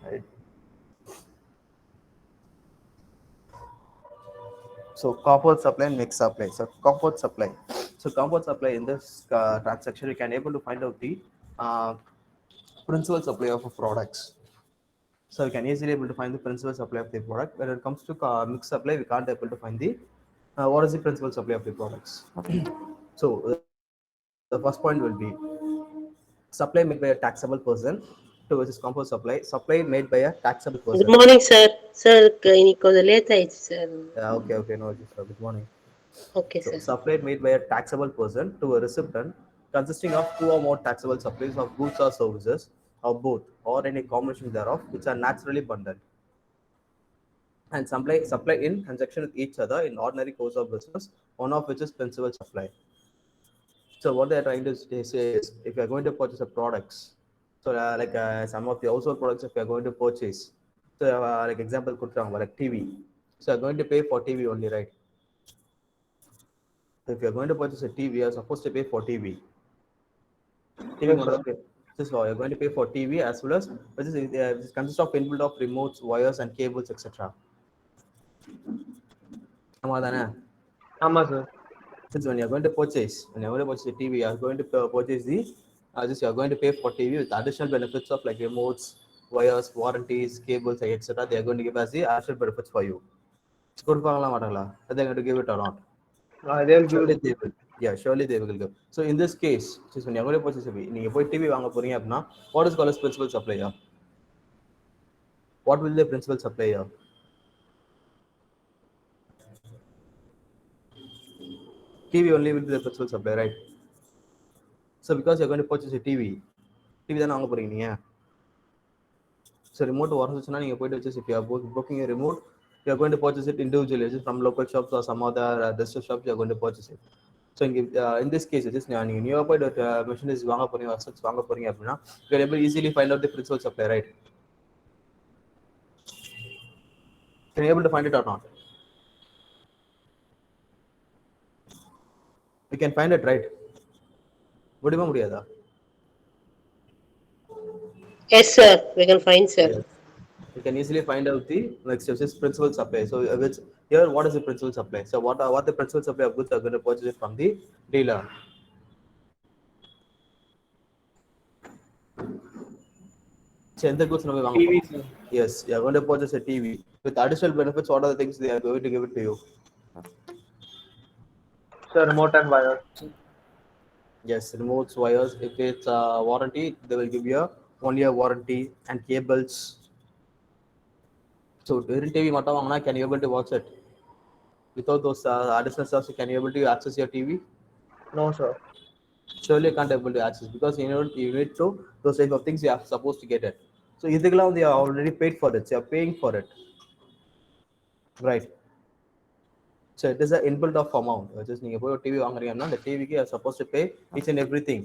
Right. So compound supply and mixed supply. So compound supply. So compound supply in this transaction, you can able to find out the uh, principal supply of products. So we can easily able to find the principal supply of the product. When it comes to mixed supply, we can't able to find the what is the principal supply of the products. So the first point will be supply made by a taxable person to versus compound supply. Supply made by a taxable person. Good morning, sir. Sir, இன்னைக்கு கொஞ்சம் late ஆயிடுச்சு sir. Okay, no issues, sir. Good morning. Okay So sir. supply made by a taxable person to a recipient consisting of two or more taxable supplies of goods or services or both or any combination thereof which are naturally bundled and supply in conjunction with each other in ordinary course of business, one of which is principal supply. So what they're trying to say is if you're going to purchase a products, so like some of the household products if you're going to purchase, so like example like TV, so you're going to pay for TV only, right? So if you're going to purchase a TV, you're supposed to pay for TV. TV Yes, model, sir. okay. This is why you're going to pay for TV as well as this consists of inbuilt of remotes, wires, and cables, etc. ஆமா sir. Since when you're going to purchase a TV, you're going to purchase the just you're going to pay for TV with additional benefits of like remotes, wires, warranties, cables, etc. They are going to give us the additional benefits for you. It's good for are they going to give it or not? They'll give Surely it. they will. Yeah, surely they will give. So in this case, since when you're going to purchase a TV, நீங்க போய் TV வாங்க போறீங்க அப்படின்னா what is called as principal supplier? What will the principal supplier? TV only will be the principal supplier, right? So because you're going to purchase a TV தானே வாங்க போறீங்க நீங்க. So remote உடஞ்சிச்சுன்னா நீங்க போயிட்டு வச்சு if you are booking a remote, you are going to purchase it individually just from local shops or some other district shops you are going to purchase it. So in this case, just நீங்க நியூவா போயிட்டு machineries வாங்க போறீங்க, assets வாங்க போறீங்க அப்படின்னா you can able easily find out the principal supply, right? Can you able to find it or not? We can find it, right? முடியுமா முடியாதா? Yes, sir. We can find, sir. Yes. You can easily find out the next steps is principal supply. So which here what is the principal supply? So what the principal supply of goods are going to purchase it from the dealer. So எந்த goods நம்ம வாங்க TV, போறோம்? sir. Yes, you are going to purchase a TV with additional benefits. What are the things they are going to give it to you? Sir, remote and wire. Yes, remotes, wires. If it's warranty, they will give you a 1 year warranty and cables. So during TV மட்டும் வாங்கினா can you able to watch it? Without those additional stuff, can you able to access your TV? No, sir. Surely you can't able to access because you need to those type of things you are supposed to get it. So இதுக்கெல்லாம் they are already paid for it. So you are paying for it, right? So it is an inbuilt of amount. Which is நீங்க போய் ஒரு TV வாங்குறீங்கன்னா அந்த டிவிக்கு you are supposed to pay each and everything.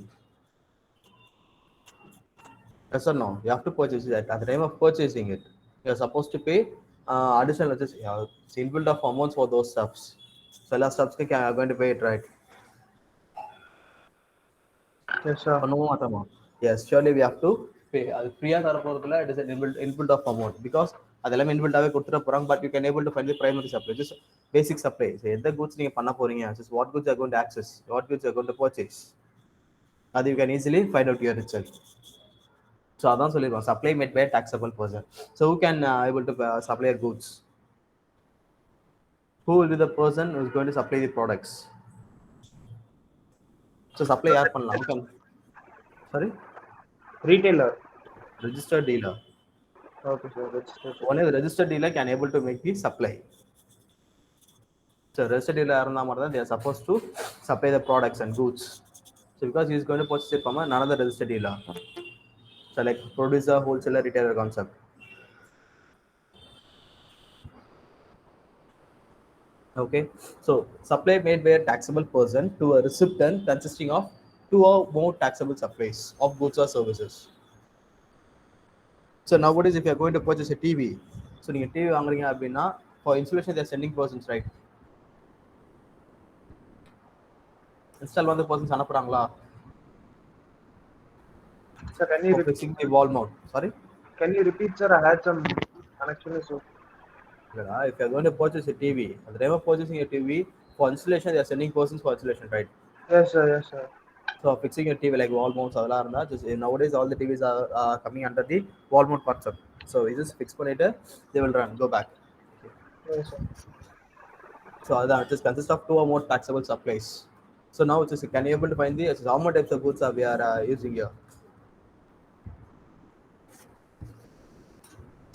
Yes or no? You have to purchase it at the time of purchasing it. You are supposed to pay additional just it's inbuilt of amounts for those stuffs. So எல்லா stuffs you are going to pay it, right? Yes, sir. பண்ணவும் மாட்டோமா? Yes, surely we have to pay. அது ஃப்ரீயா தர போறதுல it is an inbuilt of amount because அதெல்லாம் inbuilt-ஆவே கொடுத்துட போறாங்க. But you can able to find the primary supply, just basic supply. So எந்த goods நீங்க பண்ண போறீங்க, just what goods you are going to access, what goods you are going to purchase. அது you can easily find out your itself. So அதான் சொல்லிருக்கோம் supply made by a taxable person. So who can able to supply goods? Who will be the person who is going to supply the products? So supply யார் பண்ணலாம்? Who can? Sorry? Retailer. Registered dealer. Okay, sir. Registered. Only the registered dealer can able to make the supply. So registered dealer இருந்தா மட்டும் தான் they are supposed to supply the products and goods. So because he is going to purchase it from another registered dealer. So like producer, wholesaler, retailer concept. Okay. So supply made by a taxable person to a recipient consisting of two or more taxable supplies of goods or services. So nowadays if you are going to purchase a TV, so நீங்க TV வாங்குறீங்க அப்படின்னா for installation they are sending persons, right? Install வந்து persons அனுப்புறாங்களா? Sir, can you for repeat? fixing the wall mount. Sorry. Can you repeat, sir? I had some connection issue. If you're going to purchase a TV, at the time of purchasing a TV, for installation, they're sending persons for installation, right? Yes, sir. Yes, sir. So fixing a TV like wall mounts, just nowadays all the TVs are coming under the wall mount concept. So you just fix later, they will run, go back. Okay. Yes, sir. So that just consists of two or more taxable supplies. So now it's just can you able to find the how many types of goods are we are using here?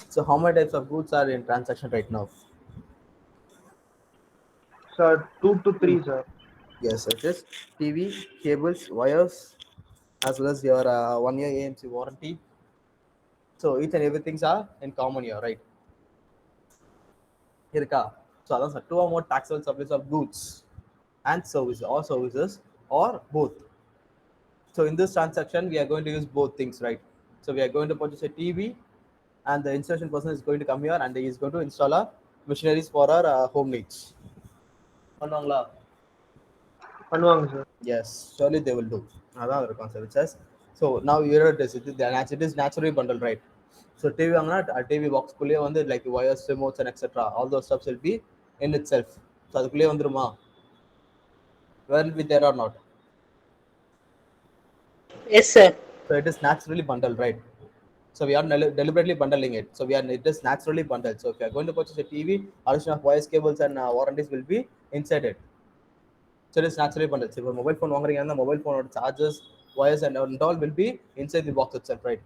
So how many types of goods are in transaction right now? Sir, 2 to 3, sir. Yes, it is TV, cables, wires, as well as your 1 year AMC warranty. So each and everything's are in common here, right? Hirka. So that's two or more taxable supplies of goods and services or both. So in this transaction, we are going to use both things, right? So we are going to purchase a TV, and the installation person is going to come here and he is going to install our machineries for our home needs. பண்ணுவாங்களா? பண்ணுவாங்க, sir. Yes, surely they will do. அதான் ஒரு concept which says. So now here it is naturally bundled, right? So TV வாங்கினா TV box குள்ளேயே வந்து like wires, remotes and etc. All those stuffs will be in itself. So அதுக்குள்ளேயே வந்துருமா? Will be there or not? Yes, sir. So it is naturally bundled, right? So we are deliberately bundling it. So it is naturally bundled. So if you are going to purchase a TV, addition of wires, cables, and warranties will be inside it. So it is naturally bundled. So if a mobile phone வாங்குறீங்க அந்த mobile phone chargers, wires, and all will be inside the box itself, right?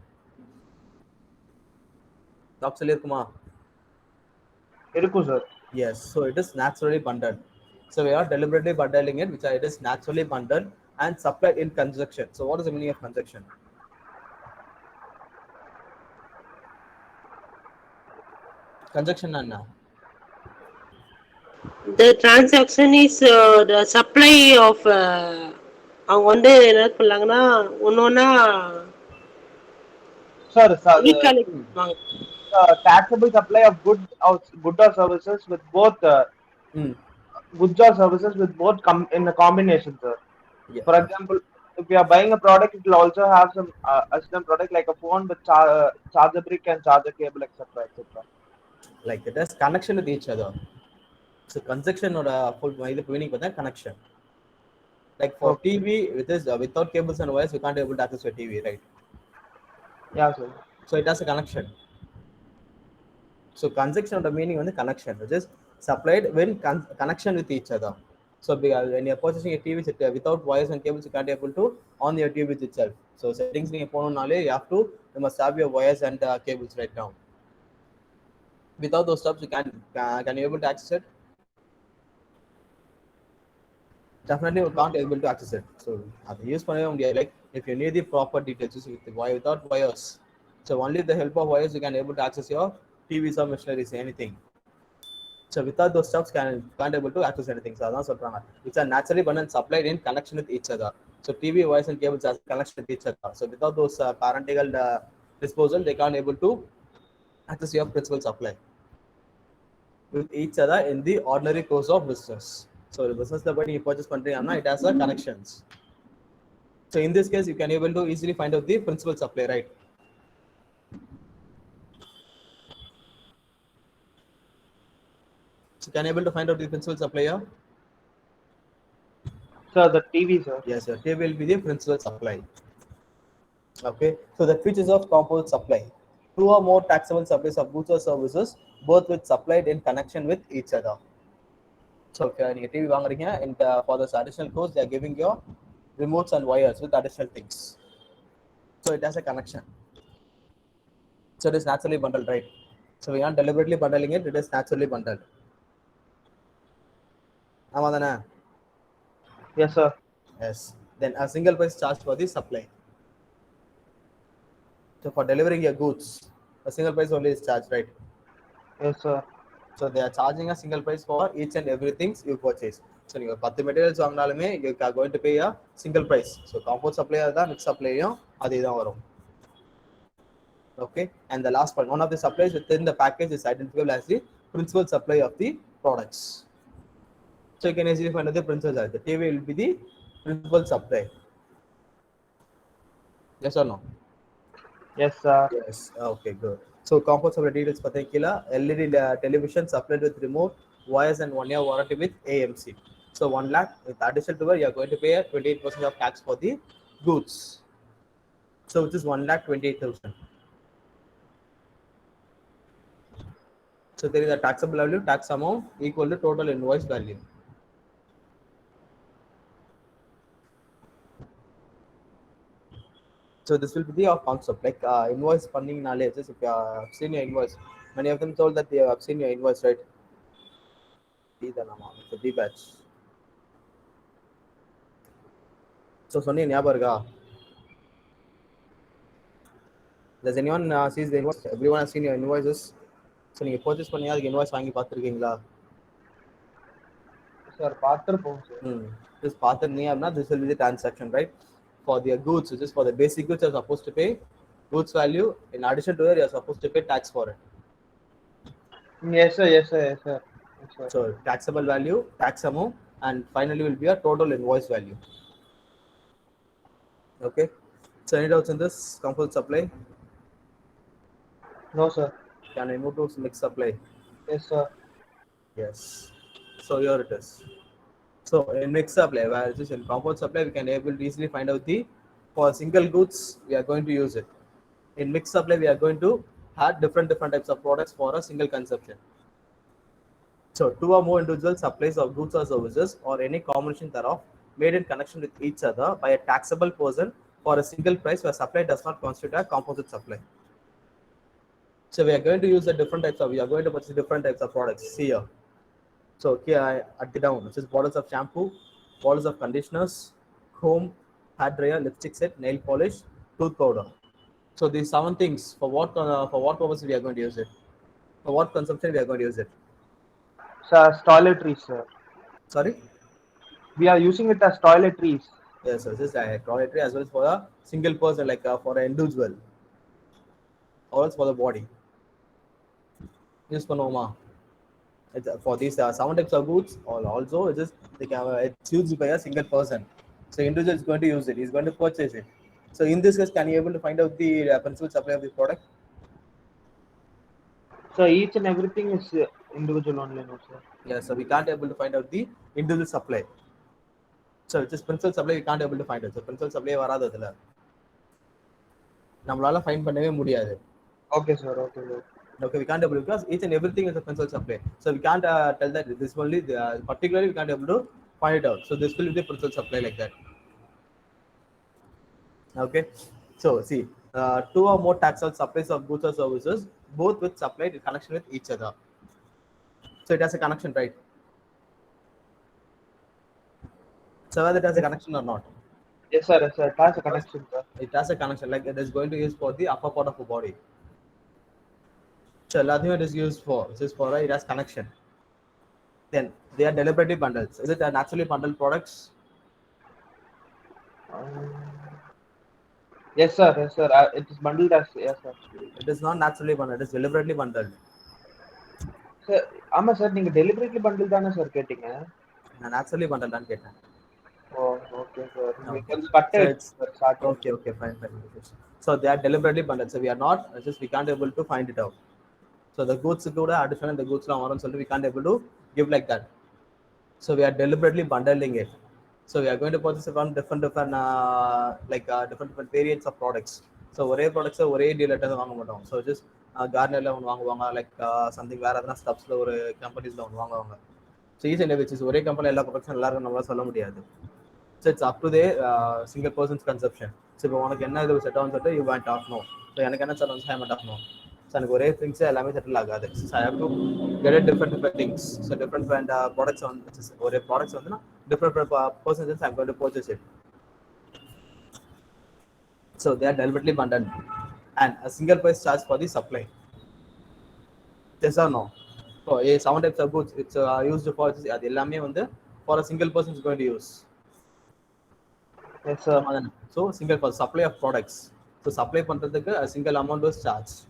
Box இருக்குமா? இருக்கும், sir. Yes. So it is naturally bundled. So we are deliberately bundling it, it is naturally bundled and supplied in conjunction. So what is the meaning of conjunction? Conjunction என்ன? The transaction is the supply of அவங்க வந்து என்ன பண்ணாங்கன்னா ஒன்னொன்னா Sir, reconnect taxable supply of good or services with both goods or services with both in a combination, sir. Yeah. For example, if you are buying a product, it will also have some assistant product like a phone with charger brick and charger cable, etc., etc. Like it has connection with each other. So conjunction or full meaning for that connection. Like for TV, with this without cables and wires, we can't able to access your TV, right? Yeah, sir. So it has a connection. So conjunction of the meaning on the connection, which is supplied when connection with each other. So when you're purchasing a TV without wires and cables, you can't able to on your TV itself. So settings you must have your wires and cables right now. Without those stuff, you can you able to access it? Definitely you can't able to access it. So use like if you need the proper details without wires. So only with the help of wires you can able to access your TVs or machineries, anything. So without those stuffs can't able to access anything. So that's what which are naturally bundled and supplied in connection with each other. So TV, wires and cables has connection with each other. So without those parental disposal, they can't able to access your principal supply with each other in the ordinary course of business. So the business the way you purchase பண்றீங்கன்னா it has a connections. So in this case, you can able to easily find out the principal supply, right? So can able to find out the principal supplier? Sir, the TV, sir. Yes, sir. TV will be the principal supply. Okay. So the features of composite supply: two or more taxable supplies of goods or services, both with supplied in connection with each other. So if you TV வாங்குறீங்க and for this additional cost, they are giving you remotes and wires with additional things. So it has a connection. So it is naturally bundled, right? So we aren't deliberately bundling it; it is naturally bundled. ஆமா தானே? Yes, sir. Yes. Then a single price charge for the supply. So for delivering your goods, a single price only is charged, right? Yes, sir. So they are charging a single price for each and everything you purchase. So you 10 materials வாங்கினாலுமே you are going to pay a single price. So composite supply தான் mix supplyயும் அதே தான் வரும். Okay. And the last one of the supplies within the package is identifiable as the principal supply of the products. So you can easily find out the principal supply. The TV will be the principal supply. Yes or no? Yes, sir. Yes. Okay, good. So components of the details pathikila LED television supplied with remote wires and 1 year warranty with AMC. So 1 lakh with additional to it, you are going to pay a 28% of tax for the goods. So which is 1,28,000. So there is a taxable value, tax amount equal to total invoice value. So this will be the concept like invoice funding knowledge. If you have seen your invoice, many of them told that they have seen your invoice, right? B the amount, the B batch. So சொன்னீங்க ஞாபகம் இருக்கா? Does anyone sees the invoice? Everyone has seen your invoices. So நீங்க purchase பண்ணி அதுக்கு invoice வாங்கி பார்த்துருக்கீங்களா? Sir, பார்த்திருப்போம் sir. This பார்த்துருந்தீங்க this will be the transaction, right? For the goods, which is for the basic goods, you're supposed to pay goods value. In addition to that, you're supposed to pay tax for it. Yes, sir. Yes, sir. Yes, sir. Yes, sir. So taxable value, tax amount, and finally will be a total invoice value. Okay. So any doubts in this composite supply? No, sir. Can I move to mixed supply? Yes, sir. Yes. So here it is. So in mixed supply, where it is in composite supply, we can able to easily find out the for single goods we are going to use it. In mixed supply, we are going to have different types of products for a single consumption. So two or more individual supplies of goods or services or any combination thereof made in connection with each other by a taxable person for a single price where supply does not constitute a composite supply. So we are going to use the different types of, we are going to purchase different types of products. See here. So here at the down, which is bottles of shampoo, bottles of conditioners, comb, hair dryer, lipstick set, nail polish, tooth powder. So these 7 things for what purpose we are going to use it? For what consumption we are going to use it? Sir, toiletries, sir. Sorry? We are using it as toiletries. Yes, so this is a toiletry as well as for a single person, like for an individual, or else for the body. Use for Noma. For these 7 types of goods, also it is it's used by a single person. So individual is going to use it. He's going to purchase it. So in this case, can you able to find out the principal supply of the product? So each and everything is individual only, no, sir. Yeah, so we can't able to find out the individual supply. So it is principal supply we can't able to find it. So principal supply வராது அதுல. நம்மளால find பண்ணவே முடியாது. Okay, sir. Okay, sir. Okay, we can't able to, because each and everything is a principal supply. So we can't tell that this only particularly we can't able to find it out. So this will be the principal supply like that. Okay, so see, 2 or more taxable supplies of goods or services, both with supplied in connection with each other. So it has a connection, right? So whether it has a connection or not? Yes, sir. Yes, sir. It has a connection, sir. It has a connection, like it is going to use for the upper part of the body. So everything it is used for, it is for it has connection. Then they are deliberately bundles. Is it a naturally bundled products? Yes, sir. Yes, sir. It is bundled as, yes, sir. It is not naturally bundled, it is deliberately bundled. Sir, ஆமா sir நீங்க deliberately bundle தானே sir கேட்டீங்க? நான் naturally bundled தான் கேட்டேன். Oh, okay, sir. Okay. கொஞ்சம் cut ஆயிடுச்சு sir. Okay, fine. So they are deliberately bundled. So we are not, just we can't able to find it out. So the goods கூட additional the goods வரும் சொல்லிட்டு we can't able to give like that. So we are deliberately bundling it. So we are going to purchase from different different variants of products. So ஒரே products ஒரே டீலர்ட்ட வாங்க மாட்டோம். So just கார்னர்ல ஒன்று வாங்குவாங்க, like something வேற எதனா ஸ்டப்ஸ்ல ஒரு கம்பெனிஸ்ல ஒன்று வாங்குவாங்க. ஸோ ஈச் அண்ட் விச் ஒரே கம்பெனியில் எல்லா ப்ரொடக்ஷன் எல்லாருக்கும் நம்மளால சொல்ல முடியாது. So it's up to they single persons consumption. So இப்போ உனக்கு என்ன இது செட் ஆகும் சொல்லிட்டு யூ வாண்ட் ஆகணும். ஸோ எனக்கு என்ன செட் ஆகும் ஹேமெண்ட் ஆகணும். ஸோ எனக்கு ஒரே திங்ஸ் எல்லாமே செட்டில் ஆகாது. So I have to get different things. So different products வந்து ஒரே ப்ராடக்ட்ஸ் வந்து different percentages I'm going to purchase it. So they are deliberately bundled and a single price charge for the supply. Yes or no? So a 7 types of goods it's used for அது எல்லாமே வந்து for a single person is going to use. Yes, sir. So single for supply of products. So supply பண்றதுக்கு a single amount was charged.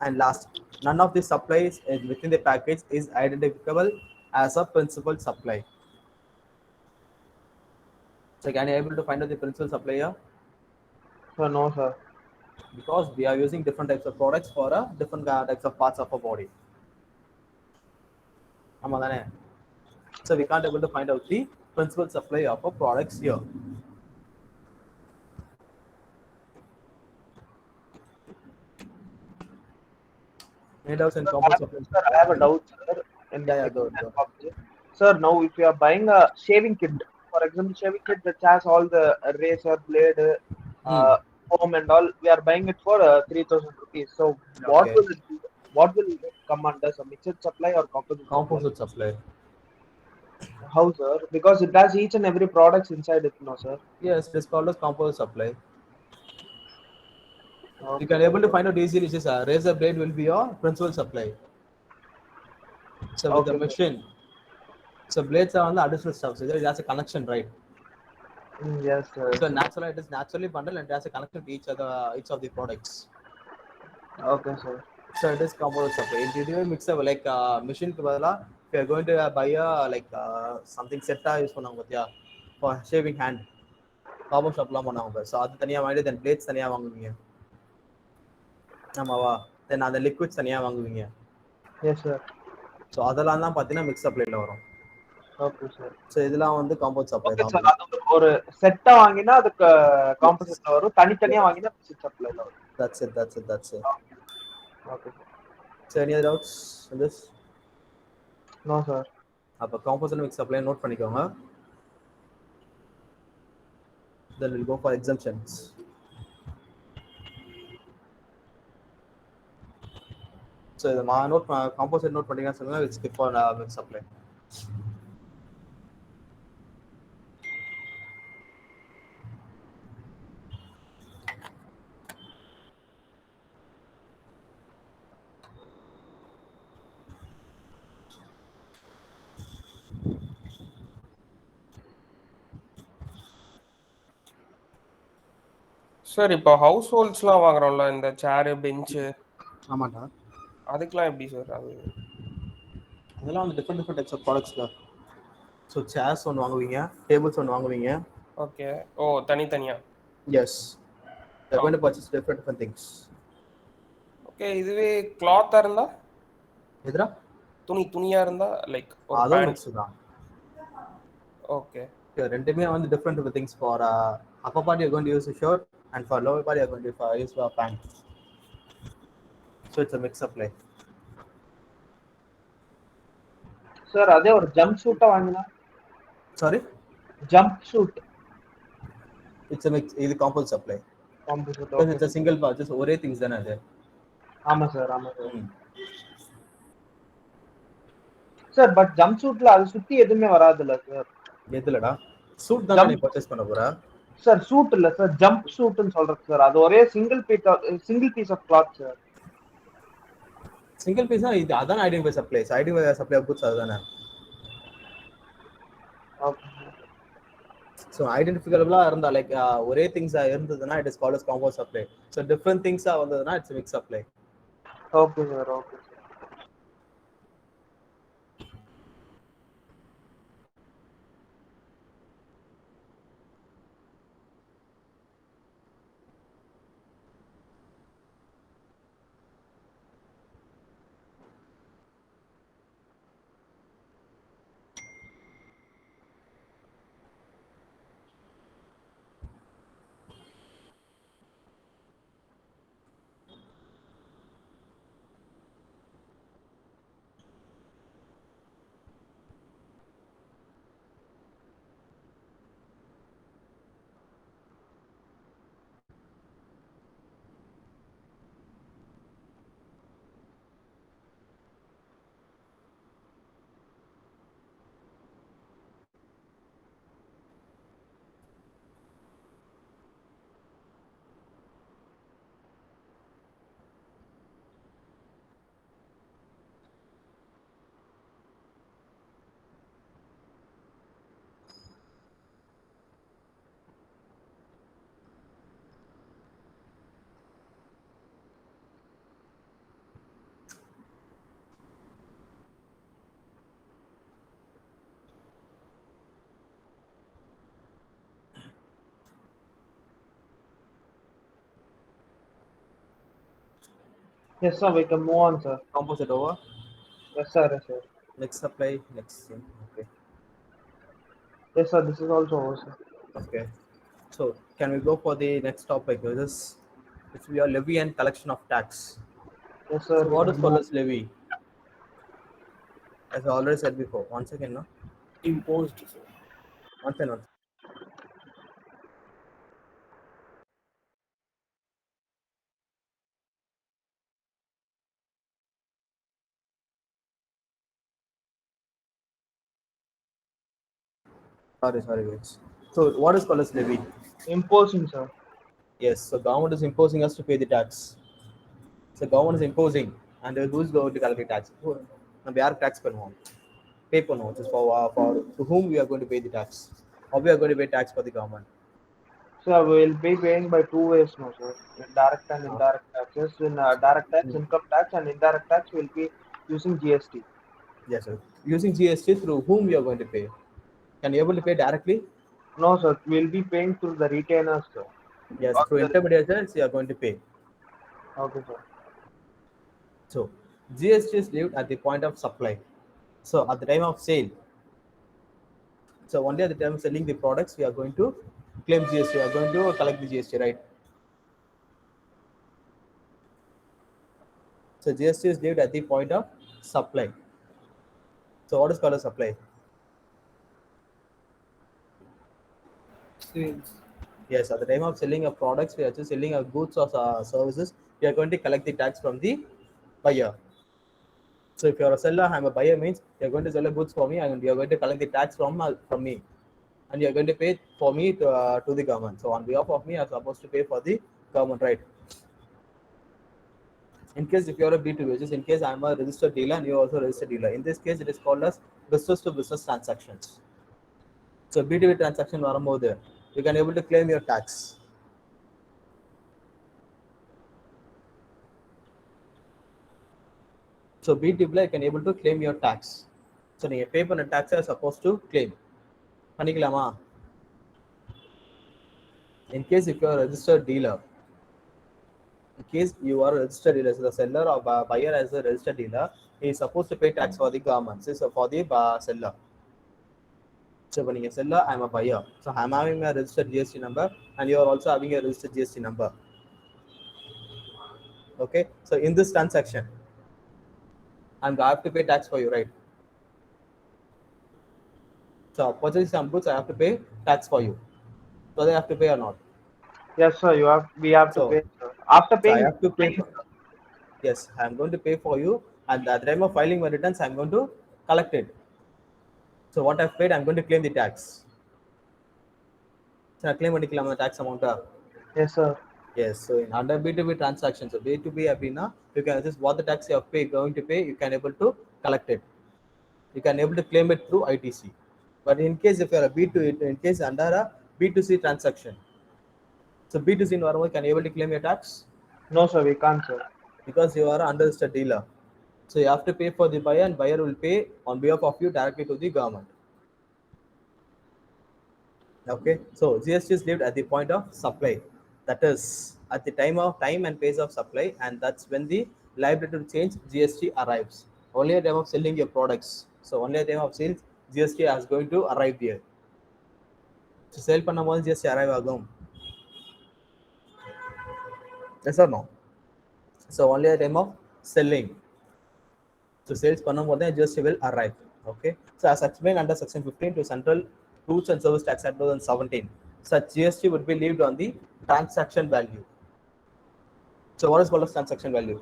And last, none of the supplies within the package is identifiable as a principal supply. So can you able to find out the principal supplier? Sir, no, sir. because we are using different types of products for different types of parts of our body. So we can't able to find out the principal supply of our products here. Made out and compound supply. Sir, I have a doubt, sir, in Yeah, yeah, between go, and go. composite. Sir, now if you are buying a shaving kit, for example, shaving kit that has all the razor blade, Hmm. foam and all, we are buying it for 3,000 rupees. So what Okay. will it be? What will it come under? A mixed supply or composite supply? Composite supply. How, sir? Because it has each and every products inside it, no, sir. Yes, it is called as composite supply. You Okay, can able to sir. find out easily. Which is razor blade will be your principal supply. So with the Okay, sir. machine, so blades are on the additional stuff. So it has a connection, right? Yes, sir. So naturally, it is naturally bundled and it has a connection to each of the products. Okay, sir. So it is composite supply. Individual mixer like machine ku badala, if you are going to buy a like something set use பண்ணுவாங்க பாத்தியா for shaving hand barber shop லாம் பண்ணுவாங்க. So அது தனியா வாங்கி then blades தனியா வாங்குவீங்க. ஆமாவா? Then அந்த liquids தனியா வாங்குவீங்க. Yes, sir. So அதெல்லாம் தான் பாத்தீங்கன்னா mix supplyல வரும். Okay, sir. So இதெல்லாம் வந்து composite supply ஓகே தான் சார், bro. அது ஒரு செட்டா வாங்கினா அதுக்கு Yes. காம்போசிட்ல வரும், தனித்தனியா Yes. வாங்கினா மிக்ஸட் சப்ளைல வரும். That's it. That's it. That's it. Okay sir. So any other doubts in this? No sir. அப்போ composite mix supply note பண்ணிக்கோங்க. Then we'll go for exemptions. So the note composite note பண்ணிங்கன்னா சொல்லுங்க, we'll skip on mix supply. Sir இப்போ house ஹோல்ட்ஸ்லாம் வாங்குறோம்ல, இந்த சேரு பெஞ்சு ஆமாண்டா. அதுக்கெல்லாம் எப்படி sir அது? அதெல்லாம் வந்து டிஃப்ரெண்ட் டைப்ஸ் ஆஃப் ப்ராடக்ட்ஸ்ல. ஸோ சேர்ஸ் ஒன்று வாங்குவீங்க, டேபிள்ஸ் ஒன்று வாங்குவீங்க. ஓகே. ஓ, தனித்தனியா? Yes. They're going to purchase different things. Okay. இதுவே கிளாத்தா இருந்தா? எதுடா? துணியா இருந்தா லைக் ஒரு அதுவும் பேண்ட். மிக்ஸ் தான். ஓகே. ரெண்டுமே வந்து different things. For upper part you're going to use a shirt and for lower part you're going to use a pant. So it's a mix supply. Sir அதே ஒரு ஜம்ப் சூட்டா வாங்கினா? Sorry? Jumpsuit. It's a mix. இது composite supply. Composite. Because okay. it's a single part. Just ஒரே things தானே அது. ஆமா சார், ஆமா சார். சார் பட் ஜம்ப் சூட்ல அது சுத்தி எதுவுமே வராதுல்ல சார்? எதுலடா? சூட் தான் நீ பர்ச்சேஸ் பண்ண போற. சார் சூட் இல்ல சார், ஜம்ப் சூட்னு சொல்றது சார். அது ஒரே single piece of cloth sir. Single piece இது அதான் identify supplies. Identify supply of goods அதுதானே. ஓகே. ஸோ ஐடென்டிஃபிகபிளா இருந்தா லைக் ஒரே திங்ஸா இருந்ததுன்னா it is called as compound supply. So different திங்ஸா வந்ததுன்னா it's mix supply. Okay sir. Okay sir. Yes, sir. We can move on, sir. Composite over. Yes, sir. Yes, sir. Next supply. Next thing. Okay. Yes, sir. This is also over, sir. Okay. So can we go for the next topic? Which is which we are levy and collection of tax. Yes, sir. So We what can is move. called as levy? As I already said before. One second, no. Imposed, sir. One second. One second. Sorry, guys. So what is called as levy? Imposing, sir. Yes. So government is imposing us to pay the tax. So government is imposing, and who's going to collect the tax? நம்ம யாருக்கு tax பண்ணுவோம்? Pay பண்ணுவோம். Just for to whom we are going to pay the tax? Or we are going to pay tax for the government? Sir, we will be paying by two ways now, sir. In direct and indirect taxes. In direct tax, income tax, and indirect tax, we'll be using GST. Yes, sir. Using GST, through whom we are going to pay? Can you able to pay directly? No, sir. We'll be paying through the retainers, sir. Yes, Or through the- intermediaries you are going to pay. Okay, sir. So GST is levied at the point of supply. So at the time of sale, so only at the time of selling the products, we are going to claim GST. We are going to collect the GST, right? So GST is levied at the point of supply. So what is called a supply? Sales. Yes, at the time of selling a products, we are just selling a goods or services. We are going to collect the tax from the buyer. So if you're a seller, I'm a buyer, means you're going to sell a goods for me, and you're going to collect the tax from me, and you're going to pay for me to the government. So on behalf of me, I'm supposed to pay for the government, right? In case if you're a B2B, which is in case I'm a registered dealer and you're also a registered dealer. In this case, it is called as business to business transactions. So B2B transaction வரும்போது you can able to claim your tax. So B2B you can able to claim your tax. So நீங்க pay பண்ண tax are supposed to claim. பண்ணிக்கலாமா? In case if you are a registered dealer, in case you are a registered dealer, so the seller or buyer as a registered dealer, he is supposed to pay tax for the government. So for the seller. So when you seller, I'm a buyer. So I'm having a registered GST number, and you are also having a registered GST number. Okay. So in this transaction, I have to pay tax for you, right? So purchasing some goods, I have to pay tax for you. So they have to pay or not? Yes, sir. We have to So- pay, sir. After So I paying, have to pay. Yes, I'm going to pay for you, and at the time of filing my returns, I'm going to collect it. So what I've paid, I'm going to claim the tax. So I claim the tax amount. yes, sir. Yes. So in under B2B transactions, so B2B abina, you can just what the tax you are going to pay, you can able to collect it. You can able to claim it through ITC. But in case if you are a B2, in case under a B2C transaction, so B2C normal can able to claim your tax No, sir. We can't, sir. because you are under the dealer. So you have to pay for the buyer, and buyer will pay on behalf of you directly to the government. Okay, so GST is levied at the point of supply, that is at the time and phase of supply, and that's when the liability to change GST arrives. Only at time of selling your products, so only at time of sales GST is going to arrive there. So sell பண்ணும்போது GST arrive ஆகும். Yes or no? So only at time of selling. So sales பண்ணும்போது தான் GST will arrive. Okay. So as explained under section 15 to Central Goods and Service Tax Act 2017, such GST would be levied on the transaction value. So what is called as transaction value?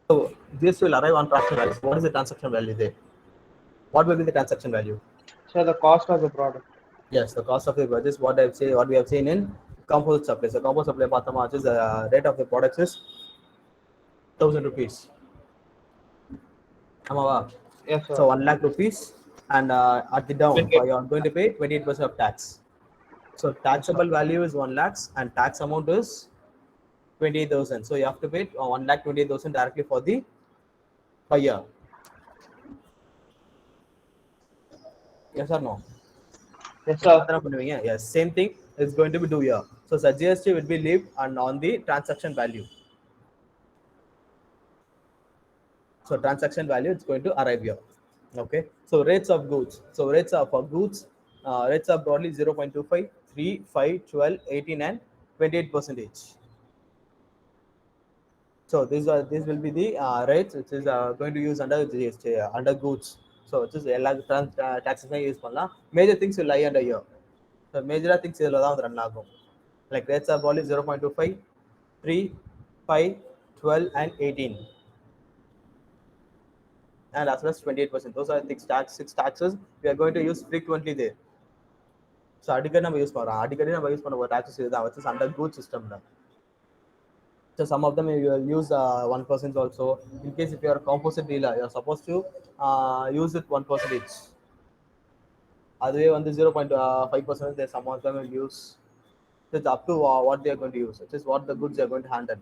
So GST will arrive on transaction value. What is the transaction value there? What will be the transaction value? Sir, the cost of the product. Yes, the cost of the purchase. What we have seen in composite supply. So composite supply பார்த்தோமா, which is the rate of the products is 1,000 rupees. ஆமாவா? Yes, sir. So 1 lakh rupees, and at the down, you are going to pay 28% of tax. So taxable value is 1 lakhs and tax amount is 28,000. So you have to pay 1,28,000 directly for the per year. Yes or no? Yes, sir. Yes, same thing is going to be due here. So GST will be levied and on the transaction value. So transaction value is going to arrive here. Okay. So rates of goods. So rates are for goods. Rates are broadly 0.25, 3, 5, 12, 18, and 28 percentage. So these will be the rates which is going to use under GST under goods. So which is taxes use பண்ணலாம். Major things will lie under here. So major things இதுல தான் run ஆகும். Like rates are broadly 0.25, 3, 5, 12, and 18. And as well as 28%. Those are six taxes we are going to use frequently there. So அடிக்கடி நம்ம use பண்ண ஒரு taxes இதுதான் which is under goods system. So some of them you will use 1% also. In case if you are a composite dealer, you are supposed to use it 1% each. அதுவே வந்து 0.5%, some of them will use. It's up to what they are going to use. It is what the goods they are going to handle.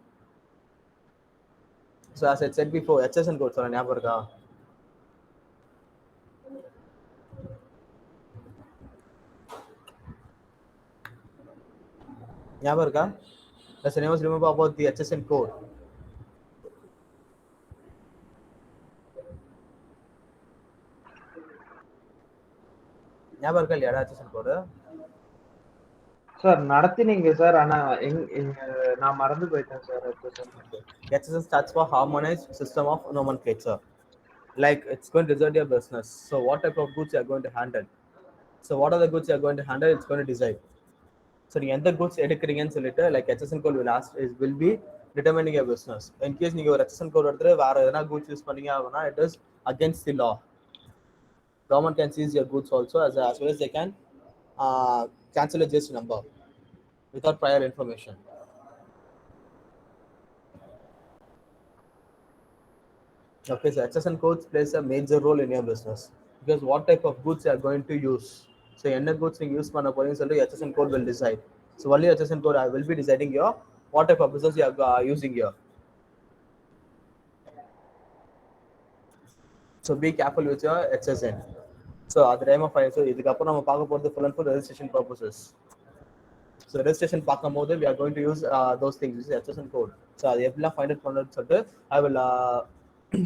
So as I said before, HSN code சொல்ல ஞாபகம் இருக்கா? ஞாபகம் இருக்கா? Does anyone remember about the HSN code? ஞாபகம் இருக்கா இல்லையா HSN code? Sir நடத்தினீங்க sir ஆனா நான் மறந்து போயிட்டேன் sir. HSN stands for Harmonized System of Nomenclature. Like it's going to result your business. So what type of goods you are going to handle? So what are the goods you are going to handle? It's going to decide. So நீங்க எந்த goods எடுக்கிறீங்கன்னு சொல்லிட்டு like HSN code will be determining your business. In case நீங்க ஒரு HSN code எடுத்து வேற எதனா goods use பண்ணீங்க அப்படின்னா it is against the law. Government can seize your goods also as well as they can cancel a GST number without prior information. Okay, so HSN codes plays a major role in your business because what type of goods you are going to use. So any goods you use பண்ண போறீங்கன்னு சொல்லி HSN code will decide. So only HSN code I will be deciding your what type of business you are using here. So be careful with your HSN. So at the time of so இதுக்கப்புறம் நம்ம பார்க்க போறது full and full registration purposes. So registration பார்க்கும்போது we are going to use those things, this is HSN code. So அது எப்படிலாம் find out பண்ணணும்னு சொல்லிட்டு I will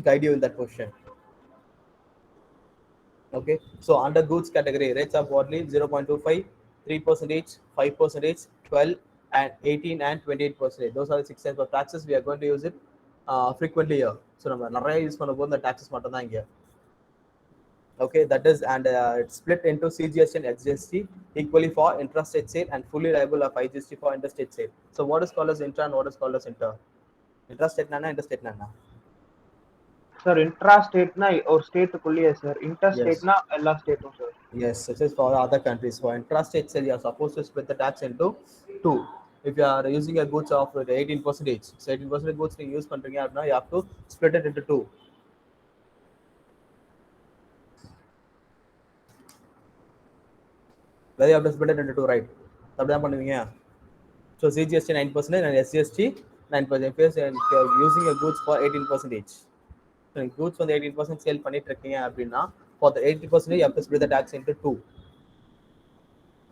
guide you in that question. Okay, so under goods category, rates are broadly 0.25, 3%, 5%, 12, and 18 and 28%. Those are the 6 types of taxes we are going to use it frequently here. So நம்ம நிறைய use பண்ண போது the taxes மட்டும் தான் இங்க. Okay, that is, and it's split into CGST and SGST equally for intrastate sale and fully liable of IGST for interstate sale. So what is called as intra and what is called as inter? Intrastate nana, interstate nana. Sir இன்ட்ராஸ்டேட்னா ஒரு ஸ்டேட்டுக்குள்ளேயே sir, இன்டர்ஸ்டேட்னா எல்லா ஸ்டேட்டும் sir. Yes, it is for other countries. For intrastate sale, you are supposed to split the tax into two. If you are using a goods of 18%, so 18% goods you use பண்றீங்க அப்படின்னா you have to split it into two. Whether you have to split it into two, right? அப்படிதான் பண்ணுவீங்க. So CGST 9% and SGST 9%. If you are using a goods for 18%. So goods வந்து 18% sale பண்ணிட்டு இருக்கீங்க அப்படின்னா for the 80% you have to split the tax into two.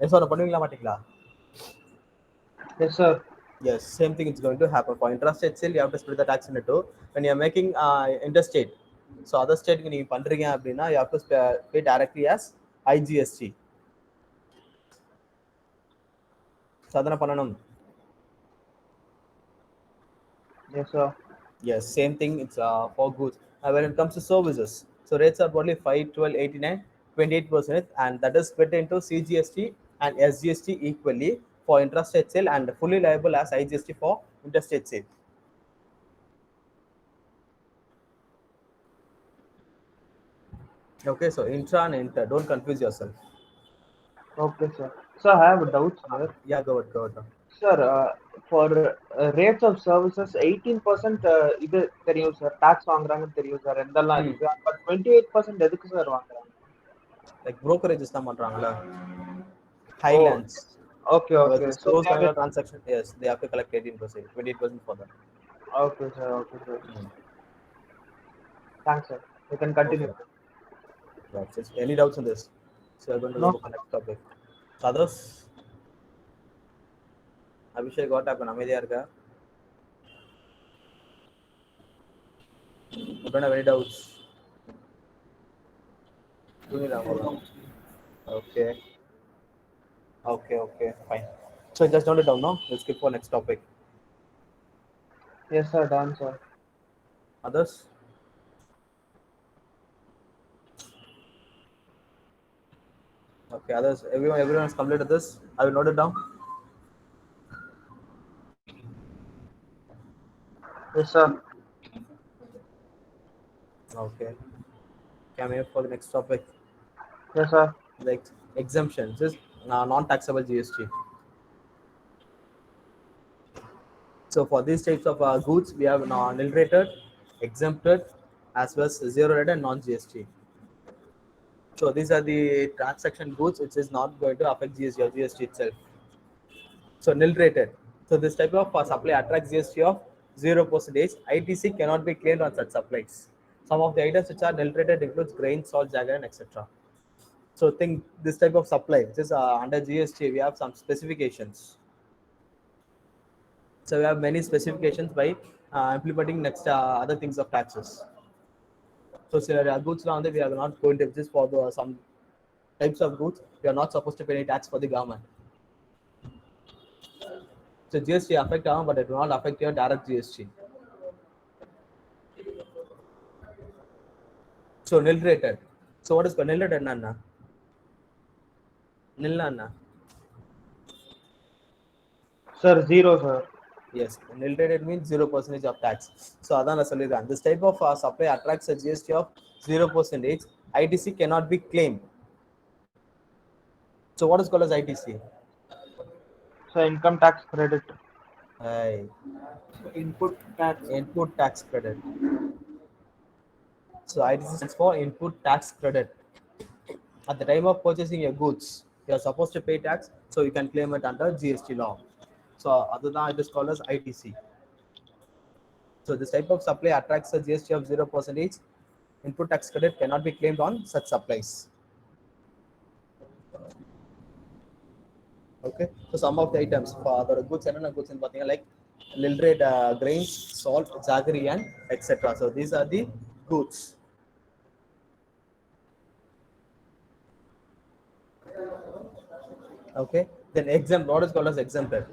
Yes or no? பண்ணுவீங்களா மாட்டீங்களா? Yes sir. Yes, same thing is going to happen. For intrastate sale you have to split the tax into two. When you are making interstate, so other state நீங்க பண்றீங்க அப்படின்னா you have to pay directly as IGST. சாதனை பண்ணணும். Yes sir. Yes, same thing. It's for goods. When it comes to services, so rates are broadly 5, 12, 89, 28%, and that is split into CGST and SGST equally for intrastate sale and fully liable as IGST for interstate sale. Okay, so intra and inter, don't confuse yourself. Okay sir. So I have a doubt sir. Yeah, go ahead. Sir, for rates of services 18% இது தெரியும் sir, tax வாங்குறாங்கன்னு தெரியும் sir, எந்தெல்லாம் இருக்கு. But 28% எதுக்கு sir வாங்குறாங்க? Like brokerages தான் பண்றாங்களா? Highlands. Okay, Because okay. this So close they have annual it. transaction, yes, they have to collect 18%, 28% for them. Okay, sir. Okay, sir. Mm. Thanks, sir. You can continue. Okay. Right. Just any doubts on this? So we're going to No, go for next topic. Others? Abhishek, what happened? அமைதியா இருக்கா? You don't have any doubts? Okay. Okay, fine. So just note it down now. Let's skip for next topic. yes, sir. Done, sir. Others? Okay, others. Everyone has completed this. I will note it down. Yes, sir. Okay. Can we move for the next topic? Yes, sir. Like exemptions, is non-taxable GST. So for these types of goods, we have nil rated, exempted, as well as zero rate and non-GST. So these are the transaction goods which is not going to affect GST or GST itself. So nil rated. So this type of supply attracts GST of 0%. ITC cannot be claimed on such supplies. Some of the items which are nil rated includes grain, salt, jaggery, etc. So think this type of supply, which is under GST, we have some specifications. So we have many specifications by implementing next other things of taxes. So goods now we are not going to exist for some types of goods. We are not supposed to pay any tax for the government. So GST affect government, but it will not affect your direct GST. So nil rated. So what is nil rated, Nana? Nil Nana. Sir, zero, sir. Yes, nil rated means 0% of tax. So adana solliran. This type of supply attracts a GST of 0%. ITC cannot be claimed. So what is called as ITC? So income tax credit. Aye. Input tax. Input tax credit. So ITC stands for input tax credit. At the time of purchasing your goods, you are supposed to pay tax, so you can claim it under GST law. So other than it is called as ITC. So this type of supply attracts a GST of 0%. Input tax credit cannot be claimed on such supplies. Okay, so some of the items for the goods and goods in like literate grains, salt, jaggery, and etc. So these are the goods. Okay, then exempt. What is called as exempted?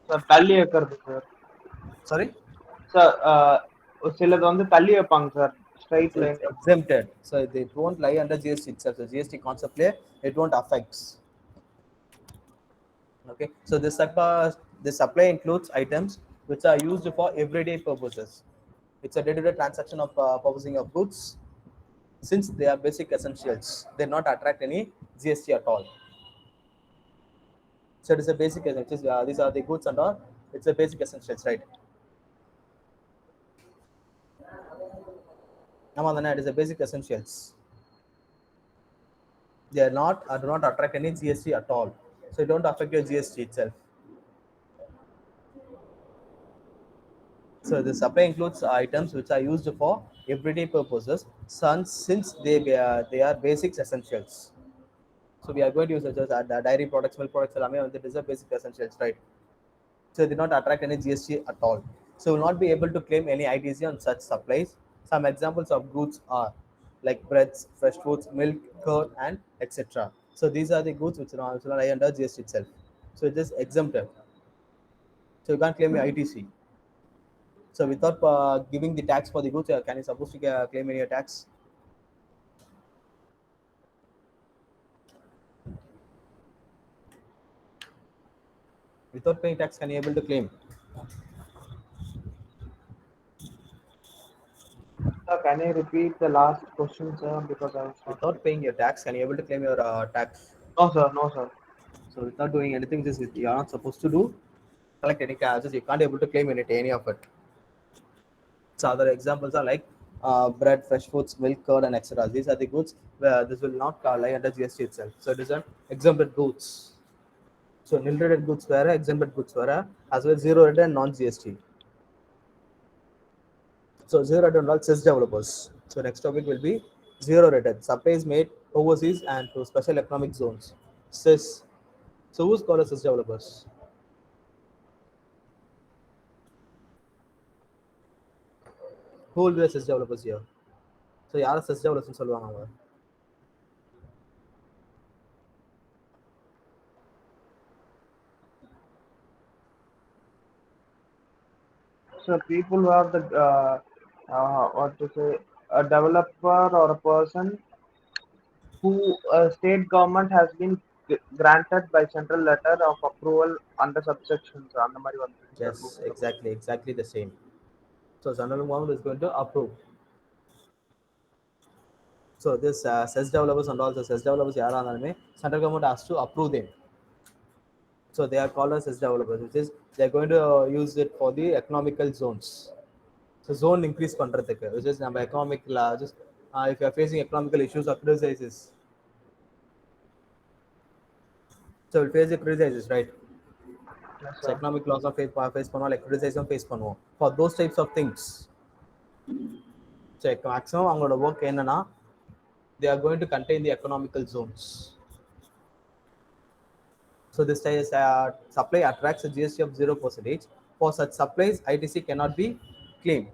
Sir, தள்ளி வைக்கிறது, sir. Sorry. Sir, சிலது வந்து தள்ளி வைப்பாங்க, sir. Straight So line. it's exempted. So it won't lie under GST itself. So GST concept layer, it won't affect. Okay. So this supply includes items which are used for everyday purposes. It's a day-to-day transaction of purchasing of goods. Since they are basic essentials, they not attract any GST at all. So it is a basic essentials. These are the goods and all. It's a basic essentials, right? It is a basic essentials. They are not do not attract any GST at all. So it don't affect your GST itself. So the supply includes items which are used for everyday purposes, since they are basic essentials. So we are going to use such as dairy products, milk products, these are basic essentials, right? So they did not attract any GST at all. So will not be able to claim any ITC on such supplies. Some examples of goods are like breads, fresh foods, milk, curd, and etc. So these are the goods which are not lie under GST itself. So it is exempted. So you can't claim your ITC. So without giving the tax for the goods, can you supposed to claim any tax? Without paying tax, can you able to claim? Sir, can you repeat the last question, sir? Because I was not. Without paying your tax, can you able to claim your tax? No, sir. No, sir. So without doing anything, this is you are not supposed to do collect any taxes. You can't able to claim any of it. So other examples are like bread, fresh foods, milk, curd, and etc. These are the goods where this will not lie under GST itself. So it is an exempted goods. So nil rated goods were exempted goods were as well as zero rated and non GST. So zero rated all CIS developers. So next topic will be zero rated supplies made overseas and to special economic zones. CIS. So who's called as CIS developers? Who will be the CIS developers here? So யார CIS developers சொல்லுவாங்க அவங்க? So people who have the what to say, a developer or a person who state government has been granted by central letter of approval under subsections. அந்த மாதிரி வந்து sir Yes, bookல exactly the same. So central government is going to approve. So this CES developers and also CES developers யாரா இருந்தாலுமே central government has to approve them. So they are called as CES developers, which is they are going to use it for the economical zones. So zone increase பண்றதுக்கு, which is நம்ம economic just if you are facing economical issues or crises, so we'll face the crises, right? Yes, So sir. economic loss of face பண்ணுவோம், like criticism face பண்ணுவோம். For those types of things, so maximum அவங்களோட work என்னன்னா they are going to contain the economical zones. So this is supply attracts a GST of 0%. For such supplies, ITC cannot be claimed.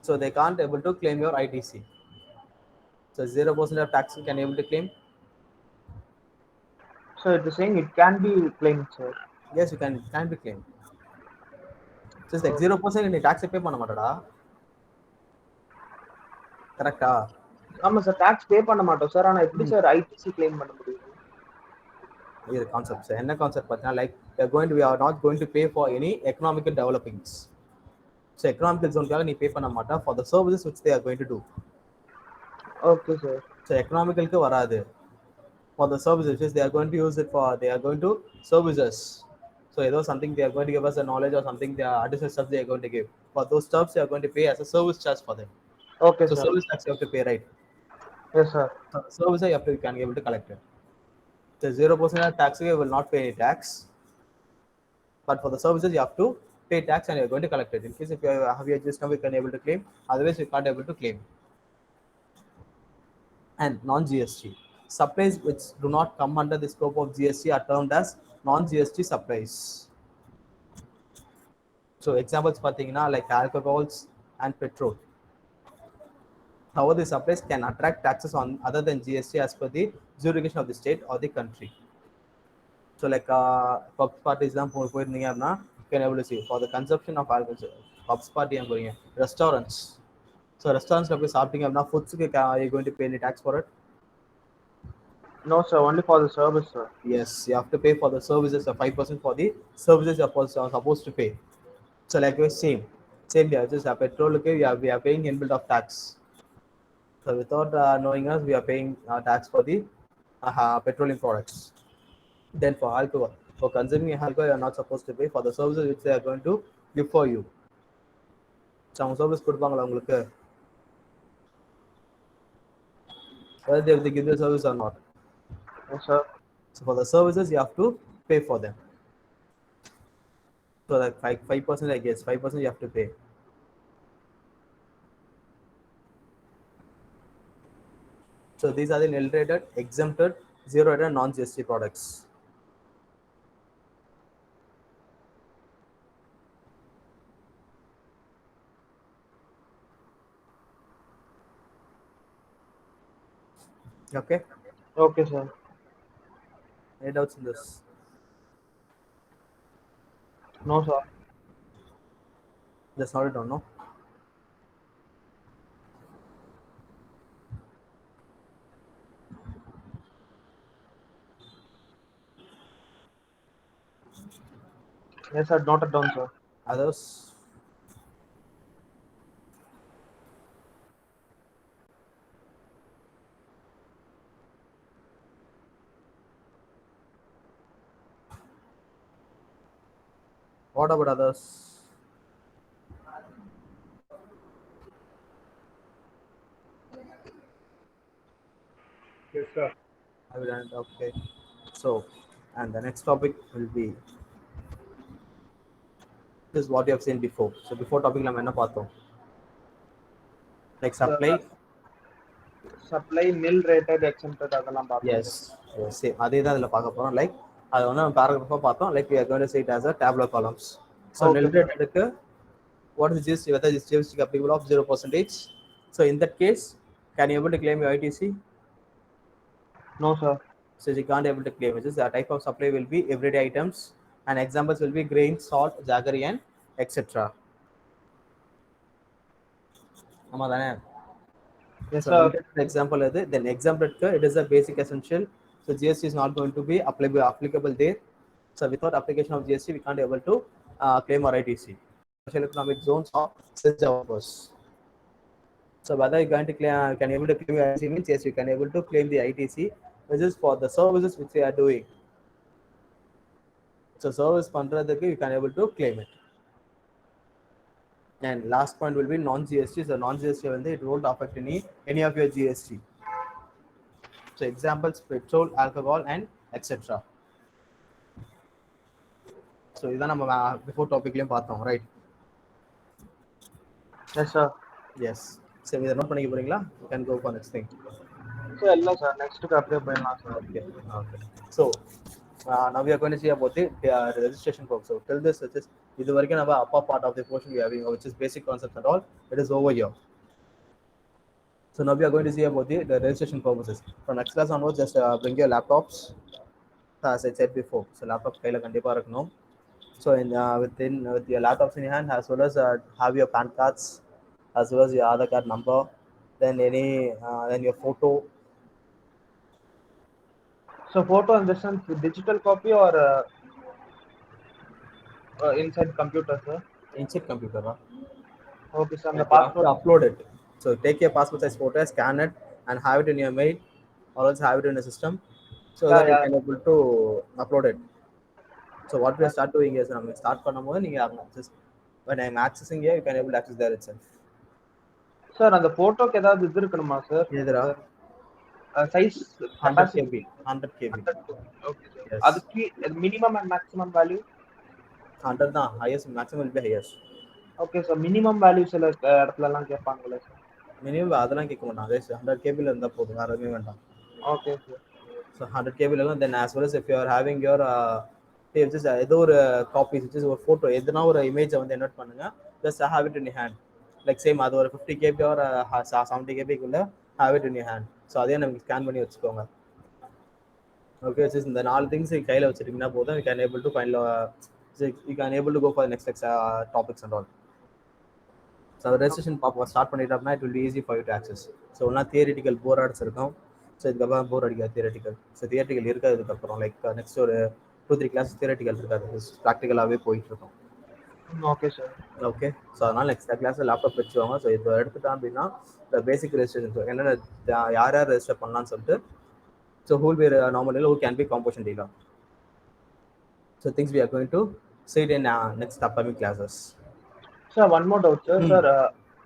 So they can't able to claim your ITC. So 0% of tax you can able to claim. So it is saying it can be claimed, sir. Yes, you can be claimed. Just like 0% நீ tax pay பண்ண மாட்டடா. கரெக்ட்டா? ஆமா sir tax பே பண்ண மாட்டோம் sir. ஆனா எப்படி sir ITC claim பண்ண முடியும்? இது கான்செப்ட் சார். என்ன கான்செப்ட் பார்த்தீங்கன்னா like we are not going to pay for any economical developings. So economical zoneக்காக நீ pay பண்ண மாட்டா for the services which they are going to do. Okay sir. So economicalக்கு வராது. For the services which they are going to use it for, they are going to services. So either something they are going to give us a knowledge or something they are additional stuff they are going to give. For those stuffs they are going to pay as a service charge for them. Okay So sir. service tax you have to pay, right? Yes sir. So service you have to can be able to collect it. The 0% tax you will not pay any tax, but for the services you have to pay tax and you are going to collect it. In case if you have your just now you can able to claim, otherwise you can't able to claim. And non-GST supplies which do not come under the scope of GST are termed as non-GST supplies. So examples பார்த்தீங்கன்னா like alcohols and petrol. However, the supplies can attract taxes on other than GST as per the jurisdiction of the state or the country. So like pubs parties தான் போயிருந்தீங்க அப்படின்னா you can able to see for the consumption of alcohol pubs party and போறீங்க restaurants. So restaurants போய் சாப்பிட்டீங்க அப்படின்னா foodsக்கு are you going to pay any tax for it? No sir, only for the service sir. Yes, you have to pay for the services, 5% for the services you are supposed to pay. So like we same here, just a petrol okay, we are paying inbuilt of tax. So without knowing us, we are paying tax for the petroleum products. Then for alcohol, for consuming alcohol, you are not supposed to pay for the services which they are going to give for you. So அவங்க service கொடுப்பாங்களா உங்களுக்கு, whether they will give the service or not. Yes sir. So for the services, you have to pay for them. So like 5%, I guess 5% you have to pay. So these are the nil rated, exempted, zero rated, non-GST products. Okay. Okay sir. Any doubts in this? No sir. Just note it down, no? Yes sir, noted down sir. Others? What about others? Yes, sir. Have you done it? Okay. So, and the next topic will be this is what you have seen before. So before topic நம்ம என்ன பார்த்தோம்? Like Sir, supply. supply nil rated exempted அதெல்லாம் பார்த்தோம் Yes. sir. Yes. Same. அதே தான் இதில் பார்க்க போகிறோம். லைக் அது வந்து நம்ம பேராகிராஃபாக பார்த்தோம். Like we are going to see it as a tabular columns. So Okay, nil sir. rated what is GST? Whether this GST applicable of 0%. So in that case, can you able to claim your ITC? No, sir. So you can't able to claim. Which is the type of supply will be everyday items, and examples will be grain, salt, jaggery, and etc. ஆமா தானே? Yes, So sir. example இது then example it is a basic essential. So GST is not going to be applicable there. So without application of GST, we can't able to claim our ITC. Special economic zones or sales developers. So whether you going to claim, can able to claim your ITC means yes, you can able to claim the ITC, which is for the services which we are doing. So service பண்றதுக்கு you can able to claim it. And last point will be non-GST. So non-GST வந்து it won't affect any of your GST. So examples petrol, alcohol, and etc. So இதான் நம்ம before topicலயும் பார்த்தோம், right? Yes, sir. Yes. So இதை note பண்ணிக்க போறீங்களா? You can go for next thing. Sir, இல்ல sir. Next க்கு அப்படியே போயிடலாம் sir. Okay. Okay. So now we are going to see about the registration form. So till this, which is இது வரைக்கும் நம்ம upper part of the portion we are having, which is basic concepts and all, it is over here. So now we are going to see about the registration purposes. From next class onwards, just bring your laptops, as I said before. So laptop கையில கண்டிப்பா இருக்கணும். So with your laptops in your hand, as well as have your PAN cards, as well as your Aadhaar card number, then then your photo. So photo in the sense digital copy or inside computer, sir? Inside computer. Okay, sir. And the You have to passport. upload it. So take your passport size photo, scan it, and have it in your mail, or else have it in the system, so Yeah, that you yeah. can able to upload it. So what we start doing is நம்ம start பண்ணும்போது நீங்க just when I'm accessing here, you can able to access there itself. Sir, அந்த photoக்கு ஏதாவது இது இருக்கணுமா sir? எதுரா? Size 100 capacity. KB. 100 KB. Okay, sir. Yes. அதுக்கு minimum and maximum value? 100 தான். Highest maximum will be highest. Okay, sir. Minimum value சில இடத்துல எல்லாம் கேட்பாங்களே sir. Minimum அதெல்லாம் கேட்க மாட்டாங்க. 100 KB ல இருந்தா போதும், வேற எதுவுமே வேண்டாம். Okay, sir. So 100 KB ல then as well as if you are having your just ஏதோ ஒரு காப்பி, which is ஒரு photo, எதுனா ஒரு இமேஜை வந்து என்னோட் பண்ணுங்க, just have it in your hand. Like same அது ஒரு 50 KB or 70 KB குள்ள have it in your hand. So அதே நமக்கு ஸ்கேன் பண்ணி வச்சுக்கோங்க. Okay, just இந்த நாலு திங்ஸ் கையில வச்சிட்டீங்கன்னா போதும், you can able to find you can able to go for the next topics and all. So the registration start பண்ணிட்டோம்னா it will be easy for you to access. So ஒன்னா theoretical bore ads இருக்கும். So இதுக்கப்புறம் போர் அடிக்காது theoretical. So theoretical இருக்கிறதுக்கு அப்புறம் like next ஒரு 2-3 class theoretical இருக்காது, ப்ராக்டிக்கலாகவே போயிட்டு இருக்கும். Okay, sir. ஓகே. ஸோ அதனால நெக்ஸ்ட் கிளாஸ் லேப்டாப் வச்சுவாங்க. ஸோ இப்போ எடுத்துட்டோம் அப்படின்னா இந்த பேசிக் ரெஜிஸ்ட்ரேஷன் என்னென்ன யார் யார் ரெஜிஸ்டர் பண்ணலாம்னு சொல்லிட்டு, so who will be normal dealer, who can be composition dealer. So things we are going to see it in next upcoming classes. Sir, one more doubt, sir. Sir,